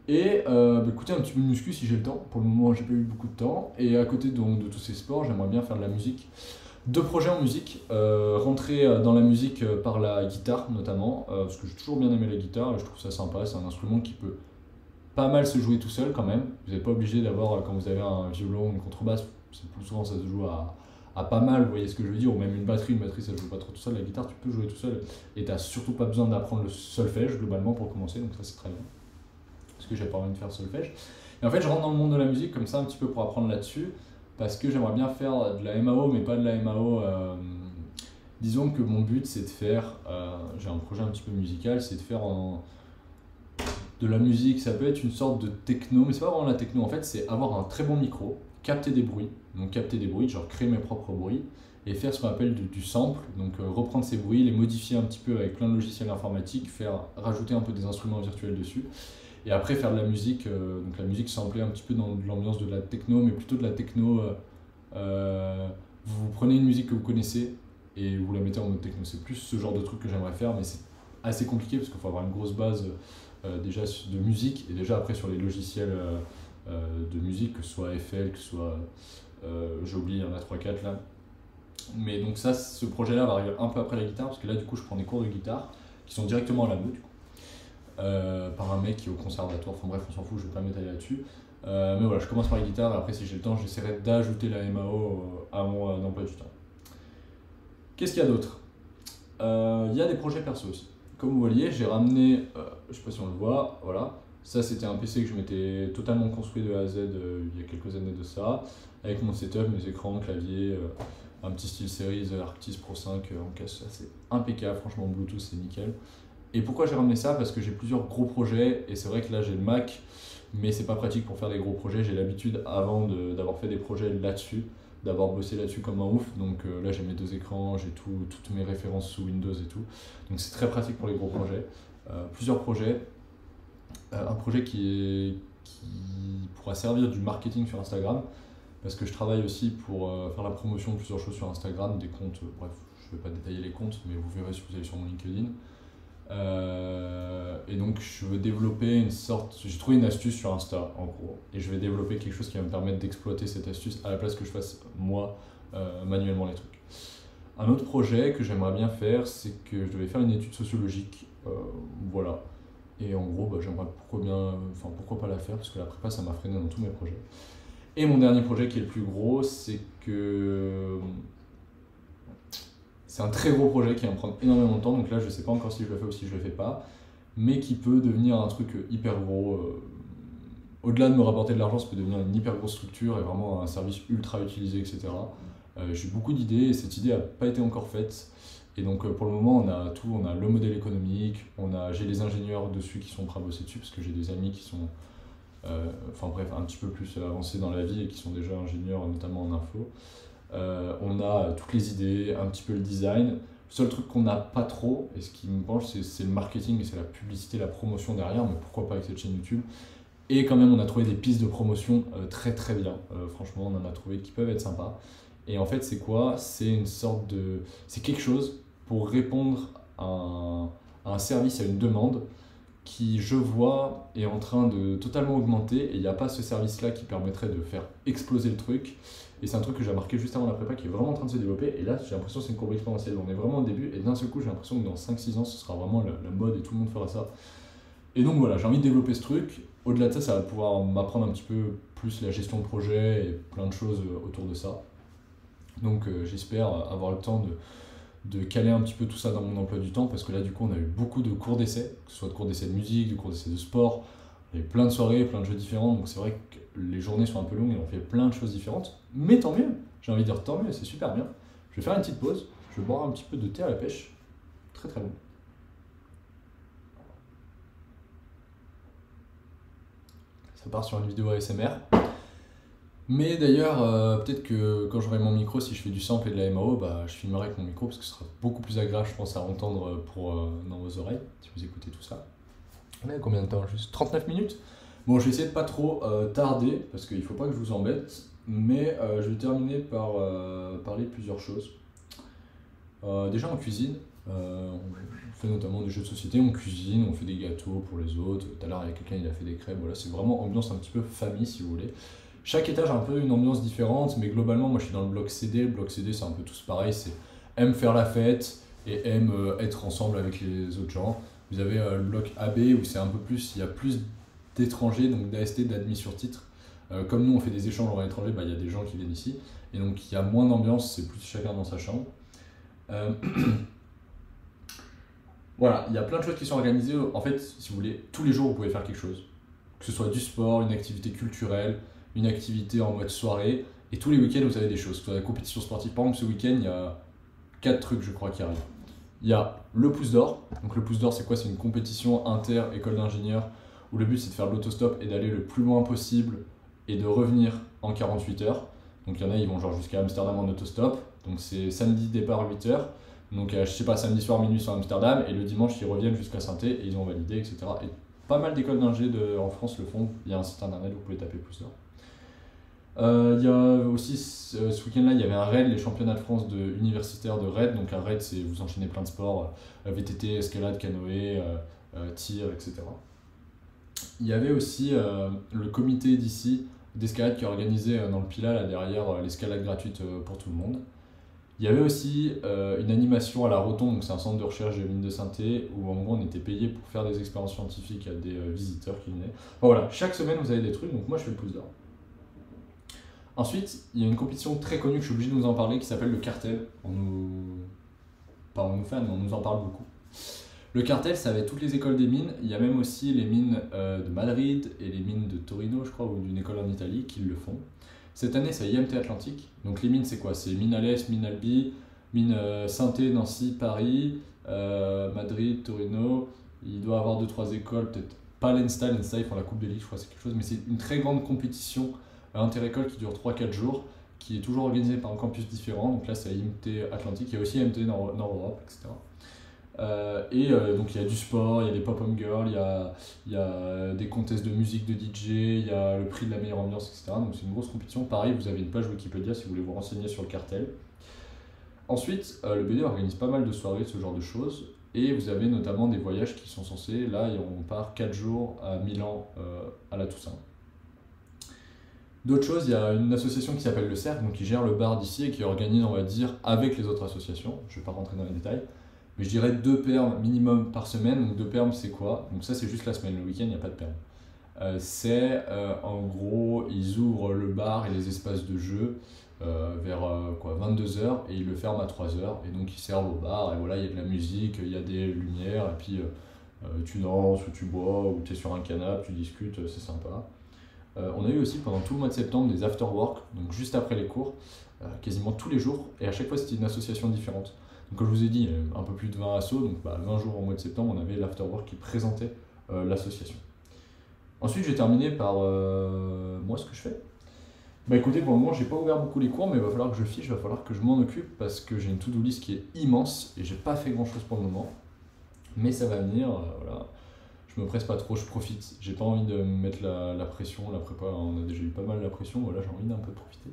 [SPEAKER 1] Et écoutez, un petit peu de muscu si j'ai le temps. Pour le moment j'ai pas eu beaucoup de temps. Et à côté donc, de tous ces sports, j'aimerais bien faire de la musique. Deux projets en musique, rentrer dans la musique par la guitare notamment, parce que j'ai toujours bien aimé la guitare et je trouve ça sympa, c'est un instrument qui peut pas mal se jouer tout seul quand même. Vous n'êtes pas obligé d'avoir, quand vous avez un violon ou une contrebasse, plus souvent ça se joue à pas mal, vous voyez ce que je veux dire, ou même une batterie ça se joue pas trop tout seul, la guitare tu peux jouer tout seul et t'as surtout pas besoin d'apprendre le solfège globalement pour commencer, donc ça c'est très bien, parce que j'ai pas envie de faire solfège. Et en fait je rentre dans le monde de la musique comme ça un petit peu pour apprendre là-dessus, parce que j'aimerais bien faire de la MAO, mais pas de la MAO. Disons que mon but c'est de faire, j'ai un projet un petit peu musical, c'est de faire de la musique, ça peut être une sorte de techno, mais c'est pas vraiment la techno en fait, c'est avoir un très bon micro, capter des bruits, genre créer mes propres bruits, et faire ce qu'on appelle du sample, donc reprendre ces bruits, les modifier un petit peu avec plein de logiciels informatiques, rajouter un peu des instruments virtuels dessus, et après faire de la musique, donc la musique samplée un petit peu dans l'ambiance de la techno, mais plutôt de la techno, vous prenez une musique que vous connaissez et vous la mettez en mode techno. C'est plus ce genre de truc que j'aimerais faire, mais c'est assez compliqué parce qu'il faut avoir une grosse base déjà de musique, et déjà après sur les logiciels de musique, que ce soit FL, que ce soit, j'ai oublié, il y en a 3-4 là. Mais donc ça, ce projet-là va arriver un peu après la guitare, parce que là du coup je prends des cours de guitare qui sont directement à la du coup. Par un mec qui est au conservatoire, enfin bref on s'en fout, je vais pas m'étaler là-dessus. Mais voilà, je commence par la guitare et après si j'ai le temps j'essaierai d'ajouter la MAO à mon emploi du temps. Qu'est-ce qu'il y a d'autre? Il y a des projets perso aussi. Comme vous voyez, j'ai ramené, je sais pas si on le voit, voilà. Ça c'était un PC que je m'étais totalement construit de A à Z il y a quelques années de ça, avec mon setup, mes écrans, clavier, un petit SteelSeries Arctis Pro 5 en cache, c'est impeccable, franchement Bluetooth c'est nickel. Et pourquoi j'ai ramené ça? Parce que j'ai plusieurs gros projets, et c'est vrai que là j'ai le Mac, mais c'est pas pratique pour faire des gros projets. J'ai l'habitude avant d'avoir fait des projets là-dessus, d'avoir bossé là-dessus comme un ouf. Donc là j'ai mes deux écrans, j'ai toutes mes références sous Windows et tout. Donc c'est très pratique pour les gros projets. Plusieurs projets. Un projet qui pourra servir du marketing sur Instagram, parce que je travaille aussi pour faire la promotion de plusieurs choses sur Instagram, des comptes, bref, je ne vais pas détailler les comptes, mais vous verrez si vous allez sur mon LinkedIn. Et donc je veux développer une sorte, j'ai trouvé une astuce sur Insta en gros, et je vais développer quelque chose qui va me permettre d'exploiter cette astuce à la place que je fasse moi manuellement les trucs. Un autre projet que j'aimerais bien faire, c'est que je devais faire une étude sociologique, voilà, et en gros j'aimerais pourquoi pas la faire, parce que la prépa ça m'a freiné dans tous mes projets. Et mon dernier projet qui est le plus gros, c'est que c'est un très gros projet qui va me prendre énormément de temps, donc là je sais pas encore si je le fais ou si je le fais pas, mais qui peut devenir un truc hyper gros. Au-delà de me rapporter de l'argent, ça peut devenir une hyper grosse structure et vraiment un service ultra utilisé, etc. J'ai beaucoup d'idées et cette idée n'a pas été encore faite. Et donc pour le moment on a tout, on a le modèle économique, j'ai les ingénieurs dessus qui sont prêts à bosser dessus, parce que j'ai des amis qui sont un petit peu plus avancés dans la vie et qui sont déjà ingénieurs, notamment en info. On a toutes les idées, un petit peu le design. Le seul truc qu'on n'a pas trop, et ce qui me penche, c'est le marketing et c'est la publicité, la promotion derrière, mais pourquoi pas avec cette chaîne YouTube. Et quand même, on a trouvé des pistes de promotion très très bien. Franchement, on en a trouvé qui peuvent être sympas. Et en fait, c'est quoi? C'est une sorte de... C'est quelque chose pour répondre à un service, à une demande qui, je vois, est en train de totalement augmenter, et il n'y a pas ce service-là qui permettrait de faire exploser le truc. Et c'est un truc que j'ai remarqué juste avant la prépa qui est vraiment en train de se développer, et là j'ai l'impression que c'est une courbe exponentielle. On est vraiment au début, et d'un seul coup j'ai l'impression que dans 5-6 ans ce sera vraiment la mode et tout le monde fera ça. Et donc voilà, j'ai envie de développer ce truc. Au-delà de ça, ça va pouvoir m'apprendre un petit peu plus la gestion de projet et plein de choses autour de ça. Donc j'espère avoir le temps de caler un petit peu tout ça dans mon emploi du temps, parce que là du coup on a eu beaucoup de cours d'essai, que ce soit de cours d'essai de musique, de cours d'essai de sport, il y a eu plein de soirées, plein de jeux différents, donc c'est vrai que les journées sont un peu longues et on fait plein de choses différentes, mais tant mieux, j'ai envie de dire tant mieux, c'est super bien. Je vais faire une petite pause, je vais boire un petit peu de thé à la pêche, très très bon. Ça part sur une vidéo ASMR. Mais d'ailleurs, peut-être que quand j'aurai mon micro, si je fais du sample et de la MAO, je filmerai avec mon micro, parce que ce sera beaucoup plus agréable, je pense, à entendre dans vos oreilles, si vous écoutez tout ça. On a combien de temps? Juste 39 minutes. Bon, je vais essayer de pas trop tarder, parce qu'il ne faut pas que je vous embête, mais je vais terminer par parler de plusieurs choses. Déjà en cuisine, on fait notamment des jeux de société, on cuisine, on fait des gâteaux pour les autres. Tout à l'heure, il y a quelqu'un qui a fait des crêpes, voilà, c'est vraiment ambiance un petit peu famille, si vous voulez. Chaque étage a un peu une ambiance différente, mais globalement, moi je suis dans le bloc CD. Le bloc CD, c'est un peu tous pareil, c'est aime faire la fête et aime être ensemble avec les autres gens. Vous avez le bloc AB où c'est un peu plus, il y a plus d'étrangers, donc d'AST, d'admis sur titre. Comme nous on fait des échanges à l'étranger, il y a des gens qui viennent ici. Et donc il y a moins d'ambiance, c'est plus chacun dans sa chambre. Euh, voilà, il y a plein de choses qui sont organisées. En fait, si vous voulez, tous les jours vous pouvez faire quelque chose. Que ce soit du sport, une activité culturelle, une activité en mode soirée. Et tous les week-ends vous avez des choses. Que ce soit la compétition sportive. Par exemple, ce week-end, il y a 4 trucs, je crois, qui arrivent. Il y a le pouce d'or. Donc le pouce d'or, c'est quoi? C'est une compétition inter-école d'ingénieurs où le but c'est de faire de l'autostop et d'aller le plus loin possible et de revenir en 48 heures. Donc il y en a, ils vont genre jusqu'à Amsterdam en autostop. Donc c'est samedi départ 8 heures. Donc je sais pas, samedi soir minuit sur Amsterdam et le dimanche ils reviennent jusqu'à Saint-Étienne et ils ont validé, etc. Et pas mal d'écoles d'ingé en France le font. Il y a un site internet où vous pouvez taper pouce d'or. Il y a aussi ce week-end-là, il y avait un raid, les championnats de France universitaires de raid. Donc un raid, c'est vous enchaînez plein de sports, VTT, escalade, canoë, tir, etc. Il y avait aussi le comité d'ici d'escalade qui organisait dans le Pilat, là derrière, l'escalade gratuite pour tout le monde. Il y avait aussi une animation à la Rotonde, donc c'est un centre de recherche de mine de synthé, où en gros on était payé pour faire des expériences scientifiques à des visiteurs qui venaient. Enfin, voilà, chaque semaine vous avez des trucs, donc moi je fais le pouce d'or. Ensuite, il y a une compétition très connue que je suis obligé de vous en parler qui s'appelle le cartel. Pas on nous fait, mais on nous en parle beaucoup. Le cartel, ça va être toutes les écoles des mines. Il y a même aussi les mines de Madrid et les mines de Torino, je crois, ou d'une école en Italie qui le font. Cette année, c'est IMT Atlantique. Donc les mines, c'est quoi? C'est mine Alès, mine Albi, mine Saint-Étienne, Nancy, Paris, Madrid, Torino. Il doit y avoir 2-3 écoles, peut-être pas l'Ensta, ils font la Coupe de Ligue, je crois que c'est quelque chose. Mais c'est une très grande compétition inter-école qui dure 3-4 jours, qui est toujours organisée par un campus différent. Donc là, c'est IMT Atlantique. Il y a aussi IMT Nord-Europe, etc. Donc il y a du sport, il y a des pop-up girls, il y a des contests de musique de DJ, il y a le prix de la meilleure ambiance, etc. Donc c'est une grosse compétition. Pareil, vous avez une page Wikipédia si vous voulez vous renseigner sur le cartel. Ensuite, le BD organise pas mal de soirées, ce genre de choses. Et vous avez notamment des voyages qui sont censés, là on part 4 jours à Milan à la Toussaint. D'autres choses, il y a une association qui s'appelle le Cercle, donc qui gère le bar d'ici et qui organise, on va dire, avec les autres associations. Je ne vais pas rentrer dans les détails. Mais je dirais 2 perms minimum par semaine. Donc 2 perms c'est quoi? Donc ça c'est juste la semaine, le week-end il n'y a pas de perms. En gros, ils ouvrent le bar et les espaces de jeu vers 22h et ils le ferment à 3h. Et donc ils servent au bar et voilà, il y a de la musique, il y a des lumières et puis tu danses ou tu bois ou tu es sur un canapé, tu discutes, c'est sympa. On a eu aussi pendant tout le mois de septembre des after-work, donc juste après les cours, quasiment tous les jours et à chaque fois c'était une association différente. Donc comme je vous ai dit, un peu plus de 20 assos, donc 20 jours au mois de septembre, on avait l'afterwork qui présentait l'association. Ensuite, j'ai terminé par moi ce que je fais. Écoutez, pour le moment, j'ai pas ouvert beaucoup les cours, mais il va falloir que je fiche, il va falloir que je m'en occupe parce que j'ai une to-do list qui est immense et j'ai pas fait grand chose pour le moment. Mais ça va venir, voilà. Je me presse pas trop, je profite. J'ai pas envie de me mettre la pression, la prépa, on a déjà eu pas mal la pression, voilà, j'ai envie d'un peu de profiter.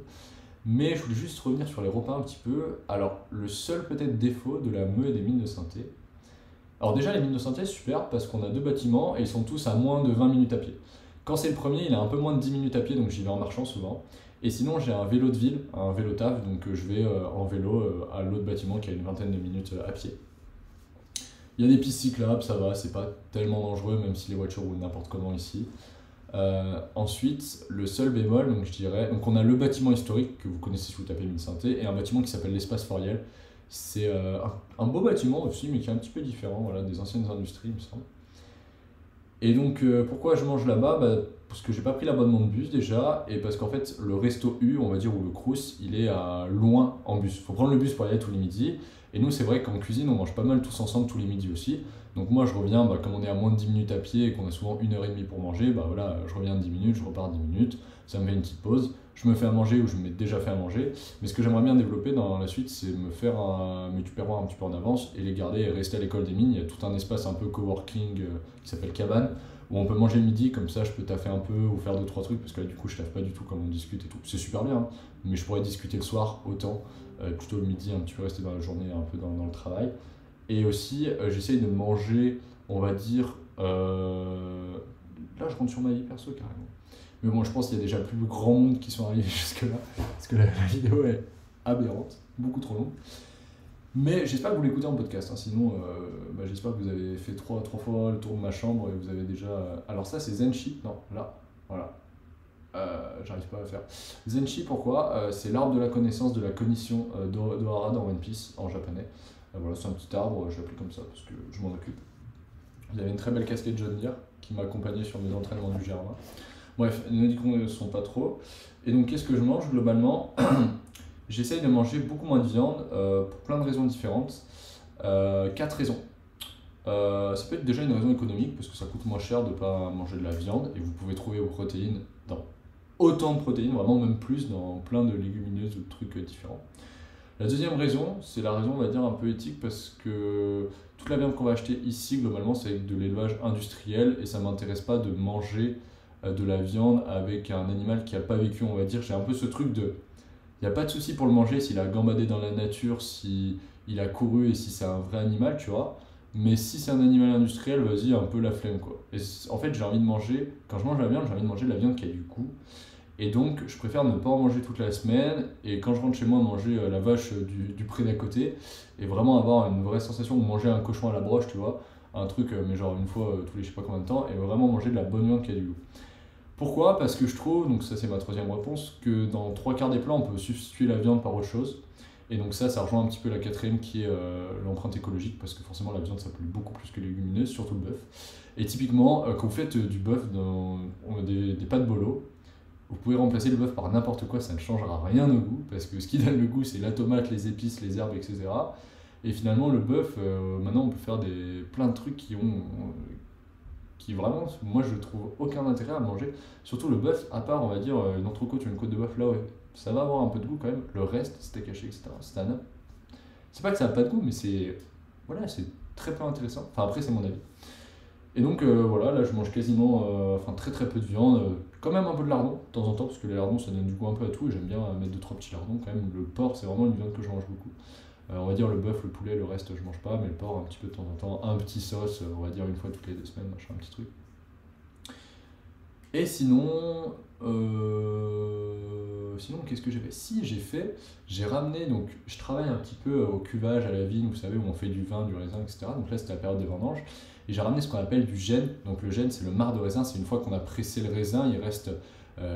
[SPEAKER 1] Mais je voulais juste revenir sur les repas un petit peu. Alors, le seul peut-être défaut de la MEU et des mines de Saint-Étienne. Alors déjà, les mines de Saint-Étienne, c'est super parce qu'on a 2 bâtiments et ils sont tous à moins de 20 minutes à pied. Quand c'est le premier, il a un peu moins de 10 minutes à pied, donc j'y vais en marchant souvent. Et sinon, j'ai un vélo de ville, un vélo taf, donc je vais en vélo à l'autre bâtiment qui a une vingtaine de minutes à pied. Il y a des pistes cyclables, ça va, c'est pas tellement dangereux, même si les voitures roulent n'importe comment ici. Ensuite, le seul bémol, donc je dirais, donc on a le bâtiment historique que vous connaissez si vous tapez mine Saint-Étienne et un bâtiment qui s'appelle l'espace Foriel. C'est un beau bâtiment aussi, mais qui est un petit peu différent, voilà, des anciennes industries, il me semble. Et donc, pourquoi je mange là-bas? Parce que j'ai pas pris l'abonnement de bus déjà, et parce qu'en fait, le resto U, on va dire, ou le Crous, il est loin en bus. Il faut prendre le bus pour y aller tous les midis. Et nous, c'est vrai qu'en cuisine, on mange pas mal tous ensemble tous les midis aussi. Donc moi, je reviens, comme on est à moins de 10 minutes à pied et qu'on a souvent 1h30 pour manger, voilà, je reviens 10 minutes, je repars 10 minutes, ça me fait une petite pause. Je me fais à manger ou je me mets déjà fait à manger. Mais ce que j'aimerais bien développer dans la suite, c'est me faire mes tupperwares un petit peu en avance et les garder et rester à l'école des mines. Il y a tout un espace un peu coworking qui s'appelle Cabane, où on peut manger le midi, comme ça je peux taffer un peu ou faire 2-3 trucs, parce que là du coup je taffe pas du tout comme on discute et tout. C'est super bien, hein, mais je pourrais discuter le soir autant, plutôt le midi, un petit peu rester dans la journée un peu dans le travail. Et aussi j'essaye de manger, on va dire, là je rentre sur ma vie perso carrément. Mais bon, je pense qu'il y a déjà plus grand monde qui sont arrivés jusque-là, parce que la vidéo est aberrante, beaucoup trop longue. Mais j'espère que vous l'écoutez en podcast, hein. Sinon j'espère que vous avez fait trois fois le tour de ma chambre et vous avez déjà... Alors ça c'est Zenshi, non, là, voilà. J'arrive pas à faire. Zenshi, pourquoi c'est l'arbre de la connaissance, de la cognition d'Ohara dans One Piece, en japonais. Voilà, c'est un petit arbre, je l'appelle comme ça parce que je m'en occupe. Il avait une très belle casquette John Deere qui m'a accompagné sur mes entraînements du Germain. Bref, ne disons ne sont pas trop. Et donc qu'est-ce que je mange globalement? J'essaye de manger beaucoup moins de viande pour plein de raisons différentes. 4 raisons. Ça peut être déjà une raison économique parce que ça coûte moins cher de ne pas manger de la viande et vous pouvez trouver vos protéines dans autant de protéines, vraiment même plus dans plein de légumineuses ou de trucs différents. La deuxième raison, c'est la raison on va dire un peu éthique parce que toute la viande qu'on va acheter ici globalement c'est avec de l'élevage industriel et ça ne m'intéresse pas de manger de la viande avec un animal qui n'a pas vécu, on va dire. J'ai un peu ce truc de... Il n'y a pas de souci pour le manger s'il a gambadé dans la nature, s'il a couru et si c'est un vrai animal, tu vois. Mais si c'est un animal industriel, vas-y, un peu la flemme, quoi. Et en fait, j'ai envie de manger, quand je mange la viande, j'ai envie de manger de la viande qui a du goût. Et donc, je préfère ne pas en manger toute la semaine. Et quand je rentre chez moi, manger la vache du pré d'à côté. Et vraiment avoir une vraie sensation de manger un cochon à la broche, tu vois. Un truc, mais genre une fois tous les je sais pas combien de temps. Et vraiment manger de la bonne viande qui a du goût. Pourquoi? Parce que je trouve, donc ça c'est ma troisième réponse, que dans 3 quarts des plats, on peut substituer la viande par autre chose. Et donc ça rejoint un petit peu la quatrième qui est l'empreinte écologique, parce que forcément la viande ça pollue beaucoup plus que les légumineuses, surtout le bœuf. Et typiquement, quand vous faites du bœuf, on a des pâtes bolo, vous pouvez remplacer le bœuf par n'importe quoi, ça ne changera rien au goût, parce que ce qui donne le goût c'est la tomate, les épices, les herbes, etc. Et finalement le bœuf, maintenant on peut faire plein de trucs qui vraiment, moi je trouve aucun intérêt à manger. Surtout le bœuf, à part on va dire une entrecôte ou une côte de bœuf là, ouais, ça va avoir un peu de goût quand même. Le reste, steak haché, etc. C'est pas que ça n'a pas de goût, mais c'est très peu intéressant. Enfin après c'est mon avis. Et donc voilà, là je mange quasiment, très très peu de viande, quand même un peu de lardon de temps en temps, parce que les lardons ça donne du goût un peu à tout et j'aime bien mettre 2-3 petits lardons quand même. Le porc c'est vraiment une viande que je mange beaucoup. On va dire le bœuf, le poulet, le reste je mange pas, mais le porc un petit peu de temps en temps, un petit sauce, on va dire une fois toutes les 2 semaines, machin, un petit truc. Et sinon, qu'est-ce que j'ai fait? Si, j'ai ramené, donc je travaille un petit peu au cuvage, à la vigne, vous savez, où on fait du vin, du raisin, etc. Donc là c'était la période des vendanges, et j'ai ramené ce qu'on appelle du gène. Donc le gène c'est le marc de raisin, c'est une fois qu'on a pressé le raisin, il reste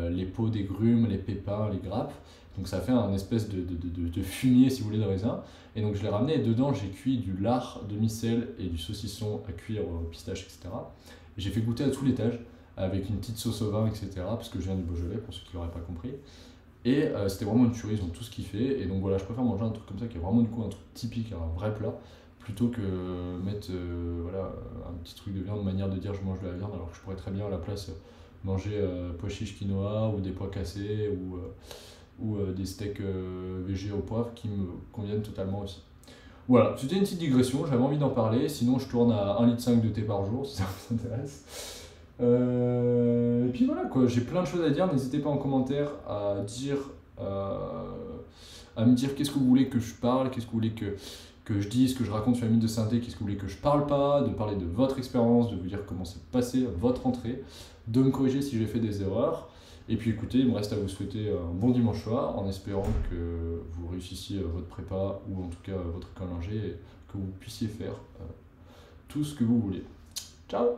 [SPEAKER 1] les peaux des grumes, les pépins, les grappes. Donc ça fait un espèce de fumier si vous voulez de raisin. Et donc je l'ai ramené et dedans j'ai cuit du lard, demi-sel et du saucisson à cuire au pistache, etc. Et j'ai fait goûter à tout l'étage avec une petite sauce au vin, etc. Parce que je viens du Beaujolais pour ceux qui n'auraient pas compris. Et c'était vraiment une tuerie, ils ont tout ce kiffé. Et donc voilà, je préfère manger un truc comme ça qui est vraiment du coup un truc typique, un vrai plat, plutôt que mettre un petit truc de viande, de manière de dire je mange de la viande, alors que je pourrais très bien à la place manger pois chiches quinoa ou des pois cassés ou des steaks végé au poivre qui me conviennent totalement aussi. Voilà, c'était une petite digression, j'avais envie d'en parler, sinon je tourne à 1,5 litre de thé par jour si ça vous intéresse. Et puis voilà quoi, j'ai plein de choses à dire, n'hésitez pas en commentaire à me dire qu'est-ce que vous voulez que je parle, qu'est-ce que vous voulez que je dise, que je raconte sur la mine de synthé, qu'est-ce que vous voulez que je parle pas, de parler de votre expérience, de vous dire comment s'est passé votre entrée, de me corriger si j'ai fait des erreurs. Et puis écoutez, il me reste à vous souhaiter un bon dimanche soir en espérant que vous réussissiez votre prépa ou en tout cas votre école d'ingé et que vous puissiez faire tout ce que vous voulez. Ciao!